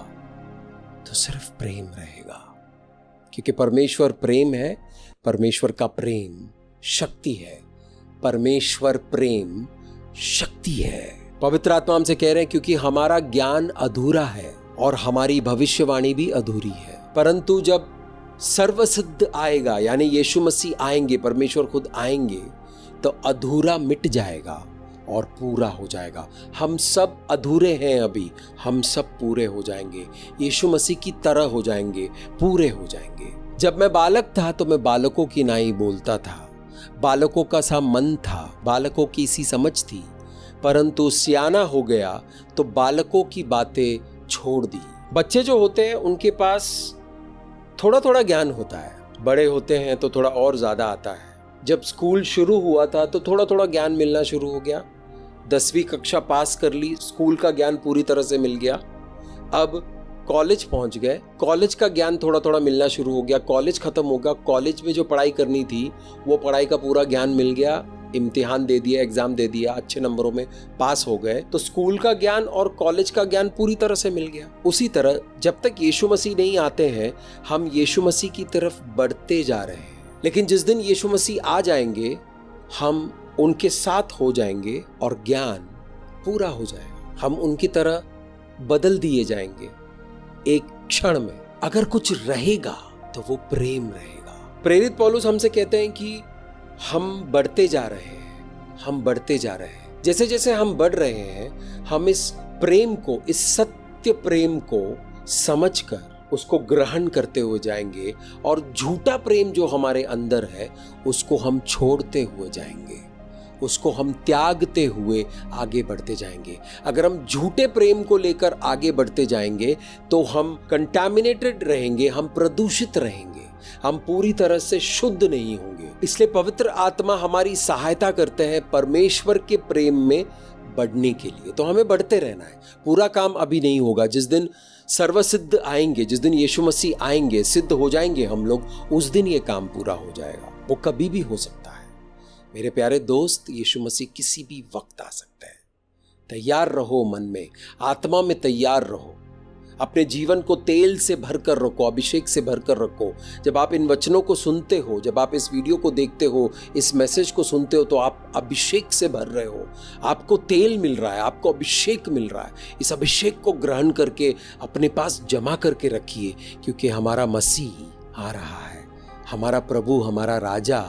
तो सिर्फ प्रेम रहेगा, क्योंकि परमेश्वर प्रेम है, परमेश्वर का प्रेम शक्ति है, परमेश्वर प्रेम शक्ति है। पवित्र आत्मा हमसे कह रहे हैं क्योंकि हमारा ज्ञान अधूरा है और हमारी भविष्यवाणी भी अधूरी है, परंतु जब सर्वसिद्ध आएगा, यानी यीशु मसीह आएंगे, परमेश्वर खुद आएंगे, तो अधूरा मिट जाएगा और पूरा हो जाएगा। हम सब अधूरे हैं अभी, हम सब पूरे हो जाएंगे, यीशु मसीह की तरह हो जाएंगे, पूरे हो जाएंगे। जब मैं बालक था तो मैं बालकों की नाई बोलता था, बालकों का सा मन था, बालकों की सी समझ थी, परंतु सियाना हो गया तो बालकों की बातें छोड़ दी। बच्चे जो होते हैं उनके पास थोड़ा थोड़ा ज्ञान होता है, बड़े होते हैं तो थोड़ा और ज्यादा आता है। जब स्कूल शुरू हुआ था तो थोड़ा थोड़ा ज्ञान मिलना शुरू हो गया, 10वीं कक्षा पास कर ली, स्कूल का ज्ञान पूरी तरह से मिल गया। अब कॉलेज पहुंच गए, कॉलेज का ज्ञान थोड़ा थोड़ा मिलना शुरू हो गया, कॉलेज खत्म होगा, कॉलेज में जो पढ़ाई करनी थी वो पढ़ाई का पूरा ज्ञान मिल गया, इम्तिहान दे दिया, एग्जाम दे दिया, अच्छे नंबरों में पास हो गए, तो स्कूल का ज्ञान और कॉलेज का ज्ञान पूरी तरह से मिल गया। उसी तरह जब तक यीशु मसीह नहीं आते हैं हम यीशु मसीह की तरफ बढ़ते जा रहे हैं, लेकिन जिस दिन यीशु मसीह आ जाएंगे हम उनके साथ हो जाएंगे और ज्ञान पूरा हो जाएगा। हम उनकी तरह बदल दिए जाएंगे एक क्षण में। अगर कुछ रहेगा तो वो प्रेम रहेगा। प्रेरित पौलुस हमसे कहते हैं कि हम बढ़ते जा रहे हैं, हम बढ़ते जा रहे हैं। जैसे जैसे हम बढ़ रहे हैं, हम इस प्रेम को, इस सत्य प्रेम को समझकर उसको ग्रहण करते हुए जाएंगे और झूठा प्रेम जो हमारे अंदर है उसको हम छोड़ते हुए जाएंगे, उसको हम त्यागते हुए आगे बढ़ते जाएंगे। अगर हम झूठे प्रेम को लेकर आगे बढ़ते जाएंगे तो हम कंटामिनेटेड रहेंगे, हम प्रदूषित रहेंगे, हम पूरी तरह से शुद्ध नहीं होंगे। इसलिए पवित्र आत्मा हमारी सहायता करते हैं परमेश्वर के प्रेम में बढ़ने के लिए। तो हमें बढ़ते रहना है। पूरा काम अभी नहीं होगा। जिस दिन सर्वसिद्ध आएंगे, जिस दिन यीशु मसीह आएंगे, सिद्ध हो जाएंगे हम लोग, उस दिन ये काम पूरा हो जाएगा। वो कभी भी हो सकता है। मेरे प्यारे दोस्त, यीशु मसीह किसी भी वक्त आ सकता है। तैयार रहो, मन में, आत्मा में तैयार रहो। अपने जीवन को तेल से भरकर रखो, अभिषेक से भरकर रखो। जब आप इन वचनों को सुनते हो, जब आप इस वीडियो को देखते हो, इस मैसेज को सुनते हो, तो आप अभिषेक से भर रहे हो। आपको तेल मिल रहा है, आपको अभिषेक मिल रहा है। इस अभिषेक को ग्रहण करके अपने पास जमा करके रखिए, क्योंकि हमारा मसीह आ रहा है। हमारा प्रभु, हमारा राजा,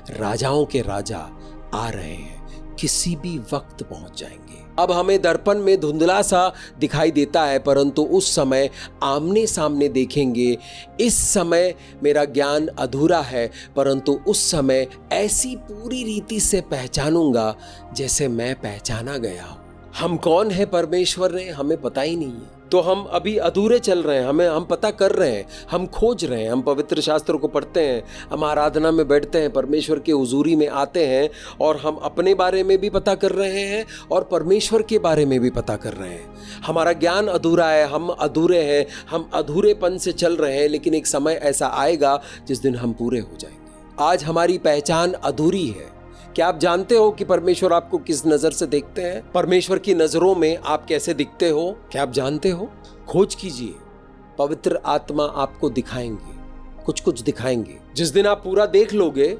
राजाओं के राजा आ रहे हैं। किसी भी वक्त पहुंच जाएंगे। अब हमें दर्पण में धुंधला सा दिखाई देता है, परंतु उस समय आमने सामने देखेंगे। इस समय मेरा ज्ञान अधूरा है, परंतु उस समय ऐसी पूरी रीति से पहचानूंगा जैसे मैं पहचाना गया हूं। हम कौन है परमेश्वर ने हमें पता ही नहीं है। तो हम अभी अधूरे चल रहे हैं। हम पता कर रहे हैं, हम खोज रहे हैं। हम पवित्र शास्त्र को पढ़ते हैं, हम आराधना में बैठते हैं, परमेश्वर के हुजूरी में आते हैं और हम अपने बारे में भी पता कर रहे हैं और परमेश्वर के बारे में भी पता कर रहे हैं। हमारा ज्ञान अधूरा है, हम अधूरे हैं, हम अधूरेपन से चल रहे हैं। लेकिन एक समय ऐसा आएगा जिस दिन हम पूरे हो जाएंगे। आज हमारी पहचान अधूरी है। क्या आप जानते हो कि परमेश्वर आपको किस नजर से देखते हैं? परमेश्वर की नजरों में आप कैसे दिखते हो? क्या आप जानते हो? खोज कीजिए, पवित्र आत्मा आपको दिखाएंगे, कुछ कुछ दिखाएंगे। जिस दिन आप पूरा देख लोगे,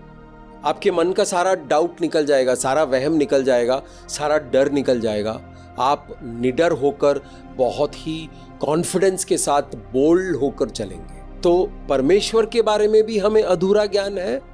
आपके मन का सारा डाउट निकल जाएगा, सारा वहम निकल जाएगा, सारा डर निकल जाएगा। आप निडर होकर, बहुत ही कॉन्फिडेंस के साथ बोल्ड होकर चलेंगे। तो परमेश्वर के बारे में भी हमें अधूरा ज्ञान है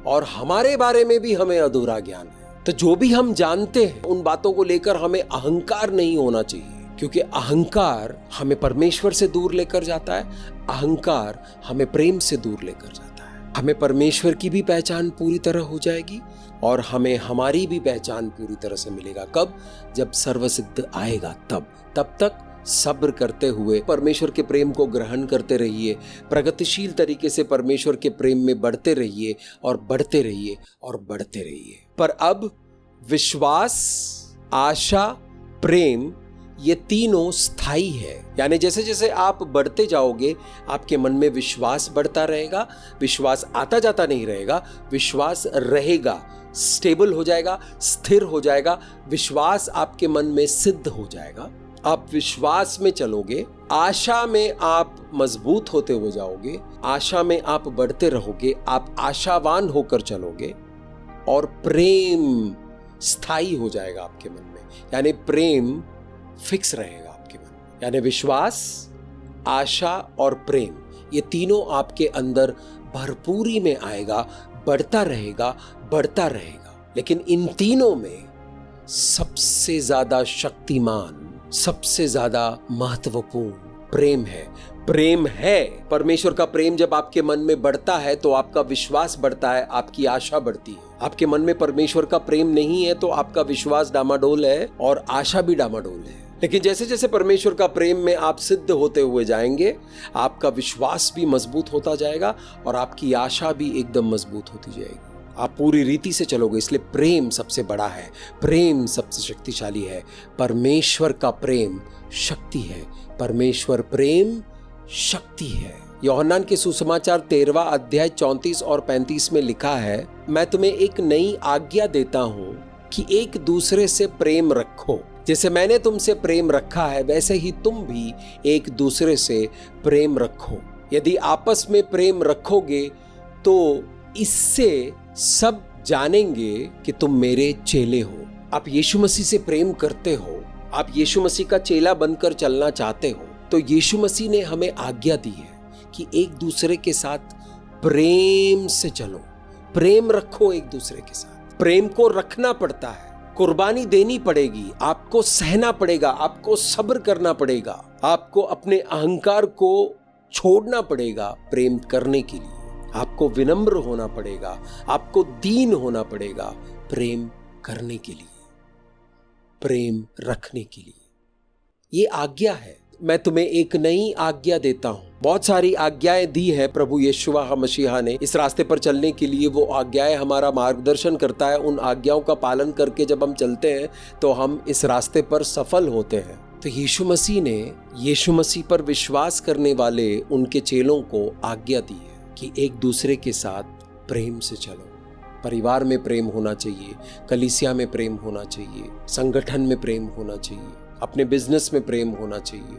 और हमारे बारे में भी हमें अधूरा ज्ञान है। तो जो भी हम जानते हैं, उन बातों को लेकर हमें अहंकार नहीं होना चाहिए, क्योंकि अहंकार हमें परमेश्वर से दूर लेकर जाता है। अहंकार हमें प्रेम से दूर लेकर जाता है। हमें परमेश्वर की भी पहचान पूरी तरह हो जाएगी और हमें हमारी भी पहचान पूरी तरह से मिलेगा। कब? जब सर्वसिद्ध आएगा। तब तक सब्र करते हुए परमेश्वर के प्रेम को ग्रहण करते रहिए। प्रगतिशील तरीके से परमेश्वर के प्रेम में बढ़ते रहिए और बढ़ते रहिए और बढ़ते रहिए। पर अब विश्वास, आशा, प्रेम, ये तीनों स्थायी है। यानी जैसे जैसे आप बढ़ते जाओगे, आपके मन में विश्वास बढ़ता रहेगा। विश्वास आता जाता नहीं रहेगा, विश्वास रहेगा, स्टेबल हो जाएगा, स्थिर हो जाएगा। विश्वास आपके मन में सिद्ध हो जाएगा। आप विश्वास में चलोगे, आशा में आप मजबूत होते हुए जाओगे, आशा में आप बढ़ते रहोगे, आप आशावान होकर चलोगे और प्रेम स्थायी हो जाएगा आपके मन में। यानी प्रेम फिक्स रहेगा आपके मन में। यानी विश्वास, आशा और प्रेम, ये तीनों आपके अंदर भरपूरी में आएगा, बढ़ता रहेगा, बढ़ता रहेगा। लेकिन इन तीनों में सबसे ज्यादा शक्तिमान, सबसे ज्यादा महत्वपूर्ण प्रेम है। प्रेम है। परमेश्वर का प्रेम जब आपके मन में बढ़ता है तो आपका विश्वास बढ़ता है, आपकी आशा बढ़ती है। आपके मन में परमेश्वर का प्रेम नहीं है तो आपका विश्वास डामाडोल है और आशा भी डामाडोल है। लेकिन जैसे जैसे परमेश्वर का प्रेम में आप सिद्ध होते हुए जाएंगे, आपका विश्वास भी मजबूत होता जाएगा और आपकी आशा भी एकदम मजबूत होती जाएगी। आप पूरी रीति से चलोगे। इसलिए प्रेम सबसे बड़ा है, प्रेम सबसे शक्तिशाली है। परमेश्वर का प्रेम शक्ति है। परमेश्वर प्रेम शक्ति है। यूहन्ना के सुसमाचार 13वां अध्याय 34 और 35 में लिखा है, मैं तुम्हें एक नई आज्ञा देता हूं कि एक दूसरे से प्रेम रखो। जैसे मैंने तुमसे प्रेम रखा है, वैसे ही तुम भी एक दूसरे से प्रेम रखो। यदि आपस में प्रेम रखोगे तो इससे सब जानेंगे कि तुम मेरे चेले हो। आप यीशु मसीह से प्रेम करते हो आप यीशु मसीह का चेला बनकर चलना चाहते हो तो यीशु मसीह ने हमें आज्ञा दी है कि एक दूसरे के साथ प्रेम से चलो, प्रेम रखो एक दूसरे के साथ। प्रेम को रखना पड़ता है, कुर्बानी देनी पड़ेगी, आपको सहना पड़ेगा, आपको सब्र करना पड़ेगा, आपको अपने अहंकार को छोड़ना पड़ेगा प्रेम करने के लिए, आपको विनम्र होना पड़ेगा, आपको दीन होना पड़ेगा प्रेम करने के लिए, प्रेम रखने के लिए। ये आज्ञा है। मैं तुम्हें एक नई आज्ञा देता हूं। बहुत सारी आज्ञाएं दी है प्रभु यीशुआ मसीहा ने इस रास्ते पर चलने के लिए। वो आज्ञाएं हमारा मार्गदर्शन करता है। उन आज्ञाओं का पालन करके जब हम चलते हैं तो हम इस रास्ते पर सफल होते हैं। तो यीशु मसीह ने यीशु मसीह पर विश्वास करने वाले उनके चेलों को आज्ञा दी है कि एक दूसरे के साथ प्रेम से चलो। परिवार में प्रेम होना चाहिए, कलीसिया में प्रेम होना चाहिए, संगठन में प्रेम होना चाहिए, अपने बिजनेस में प्रेम होना चाहिए,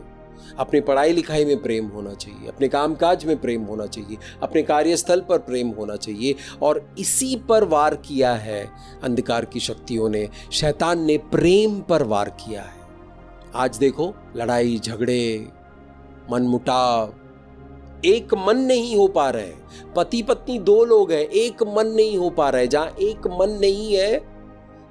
अपनी पढ़ाई लिखाई में प्रेम होना चाहिए, अपने कामकाज में प्रेम होना चाहिए, अपने कार्यस्थल पर प्रेम होना चाहिए। और इसी पर वार किया है अंधकार की शक्तियों ने, शैतान ने प्रेम पर वार किया है। आज देखो, लड़ाई झगड़े, मनमुटाव, एक मन नहीं हो पा रहे। पति पत्नी दो लोग हैं, एक मन नहीं हो पा रहा है। जहां एक मन नहीं है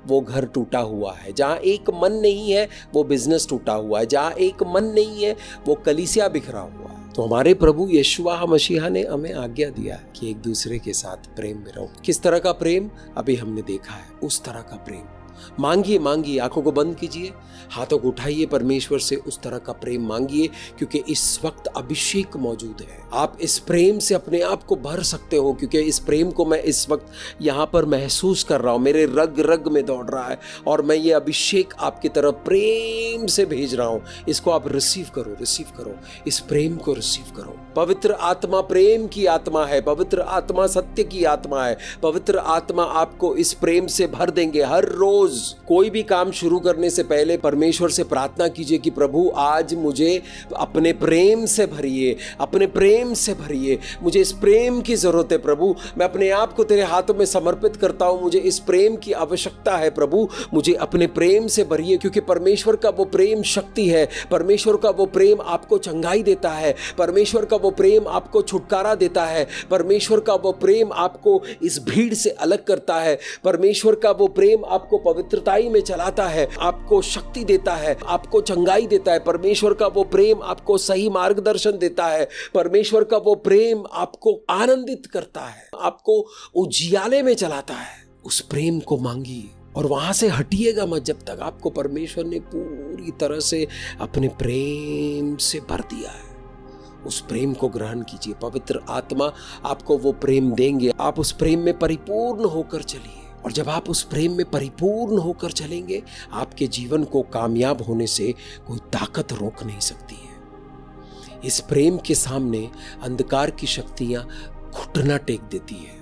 वो घर टूटा हुआ है, जहां एक मन नहीं है वो बिजनेस टूटा हुआ है, जहां एक मन नहीं है वो कलीसिया बिखरा हुआ है। तो हमारे प्रभु यीशुआ मसीहा ने हमें आज्ञा दिया कि एक दूसरे के साथ प्रेम में रहो। किस तरह का प्रेम अभी हमने देखा है, उस तरह का प्रेम मांगिए। मांगिए, आंखों को बंद कीजिए, हाथों को उठाइए, परमेश्वर से उस तरह का प्रेम मांगिए, क्योंकि इस वक्त अभिषेक मौजूद है। आप इस प्रेम से अपने आप को भर सकते हो, क्योंकि इस प्रेम को मैं इस वक्त यहाँ पर महसूस कर रहा हूँ, मेरे रग रग में दौड़ रहा है और मैं ये अभिषेक आपकी तरफ प्रेम से भेज रहा हूँ। इसको आप रिसीव करो, रिसीव करो, इस प्रेम को रिसीव करो। पवित्र आत्मा प्रेम की आत्मा है, पवित्र आत्मा सत्य की आत्मा है। पवित्र आत्मा आपको इस प्रेम से भर देंगे। हर रोज कोई भी काम शुरू करने से पहले परमेश्वर से प्रार्थना कीजिए कि प्रभु आज मुझे अपने प्रेम से भरिए, अपने प्रेम से भरिए। मुझे इस प्रेम की जरूरत है प्रभु। मैं अपने आप को तेरे हाथों में समर्पित करता हूं। मुझे इस प्रेम की आवश्यकता है प्रभु। मुझे अपने प्रेम से भरिए, क्योंकि परमेश्वर का वो प्रेम शक्ति है। परमेश्वर का वो प्रेम आपको चंगाई देता है। परमेश्वर का वो प्रेम आपको छुटकारा देता है। परमेश्वर का वो प्रेम आपको इस भीड़ से अलग करता है। परमेश्वर का वो प्रेम आपको पवित्रताई में चलाता है, आपको शक्ति देता है, आपको चंगाई देता है। परमेश्वर का वो प्रेम आपको सही मार्गदर्शन देता है। परमेश्वर का वो प्रेम आपको आनंदित करता है, आपको उजियाले में चलाता है। उस प्रेम को मांगिए और वहां से हटिएगा मत जब तक आपको परमेश्वर ने पूरी तरह से अपने प्रेम से भर दिया है। उस प्रेम को ग्रहण कीजिए। पवित्र आत्मा आपको वो प्रेम देंगे। आप उस प्रेम में परिपूर्ण होकर चलिए, और जब आप उस प्रेम में परिपूर्ण होकर चलेंगे, आपके जीवन को कामयाब होने से कोई ताकत रोक नहीं सकती है। इस प्रेम के सामने अंधकार की शक्तियां घुटना टेक देती है।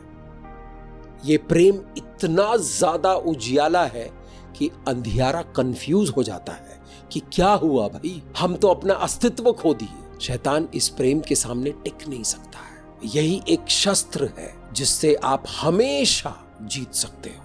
ये प्रेम इतना ज्यादा उजियाला है कि अंधियारा कंफ्यूज हो जाता है कि क्या हुआ भाई, हम तो अपना अस्तित्व खो दिए। शैतान इस प्रेम के सामने टिक नहीं सकता है। यही एक शस्त्र है जिससे आप हमेशा जीत सकते हो।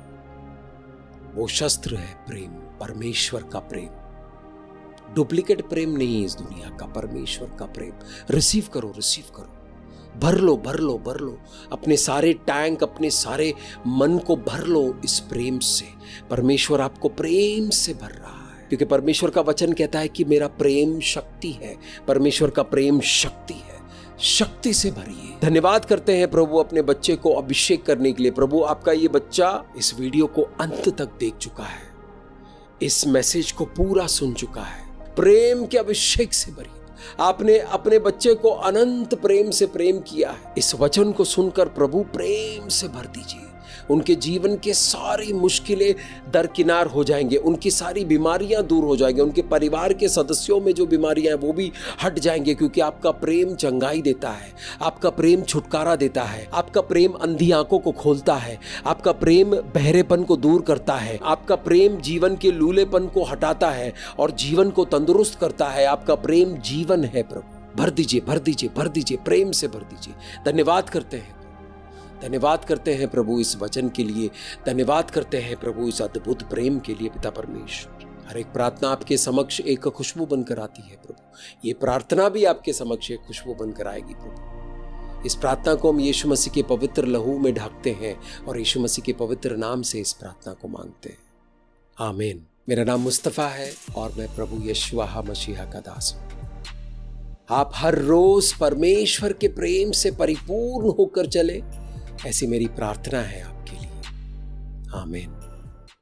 वो शस्त्र है प्रेम, परमेश्वर का प्रेम। डुप्लीकेट प्रेम नहीं है इस दुनिया का, परमेश्वर का प्रेम। रिसीव करो, रिसीव करो, भर लो, भर लो, भर लो। अपने सारे टैंक, अपने सारे मन को भर लो इस प्रेम से। परमेश्वर आपको प्रेम से भर रहा है, क्योंकि परमेश्वर का वचन कहता है कि मेरा प्रेम शक्ति है। परमेश्वर का प्रेम शक्ति है, शक्ति से भरिए। धन्यवाद करते हैं प्रभु अपने बच्चे को अभिषेक करने के लिए। प्रभु आपका ये बच्चा इस वीडियो को अंत तक देख चुका है, इस मैसेज को पूरा सुन चुका है। प्रेम के अभिषेक से भरिए। आपने अपने बच्चे को अनंत प्रेम से प्रेम किया है। इस वचन को सुनकर प्रभु प्रेम से भर दीजिए। उनके जीवन के सारी मुश्किलें दरकिनार हो जाएंगे, उनकी सारी बीमारियां दूर हो जाएंगी, उनके परिवार के सदस्यों में जो बीमारियां हैं वो भी हट जाएंगे, क्योंकि आपका प्रेम चंगाई देता है, आपका प्रेम छुटकारा देता है, आपका प्रेम अंधी आंखों को खोलता है, आपका प्रेम बहरेपन को दूर करता है, आपका प्रेम जीवन के लूलेपन को हटाता है और जीवन को तंदुरुस्त करता है। आपका प्रेम जीवन है प्रभु। भर दीजिए, भर दीजिए, भर दीजिए, प्रेम से भर दीजिए। धन्यवाद करते हैं, धन्यवाद करते हैं प्रभु इस वचन के लिए। धन्यवाद करते हैं प्रभु इस अद्भुत प्रेम के लिए। पिता परमेश्वर, हर एक प्रार्थना आपके समक्ष एक खुशबू बनकर आती है प्रभु। ये प्रार्थना भी आपके समक्ष एक खुशबू बनकर आएगी प्रभु। इस प्रार्थना को हम यीशु मसीह के पवित्र लहू में ढकते हैं और यीशु मसीह के पवित्र नाम से इस प्रार्थना को मांगते हैं। आमीन। मेरा नाम मुस्तफ़ा है और मैं प्रभु यशुआ मसीहा का दास हूं। आप हर रोज परमेश्वर के प्रेम से परिपूर्ण होकर चले, ऐसी मेरी प्रार्थना है आपके लिए। आमीन।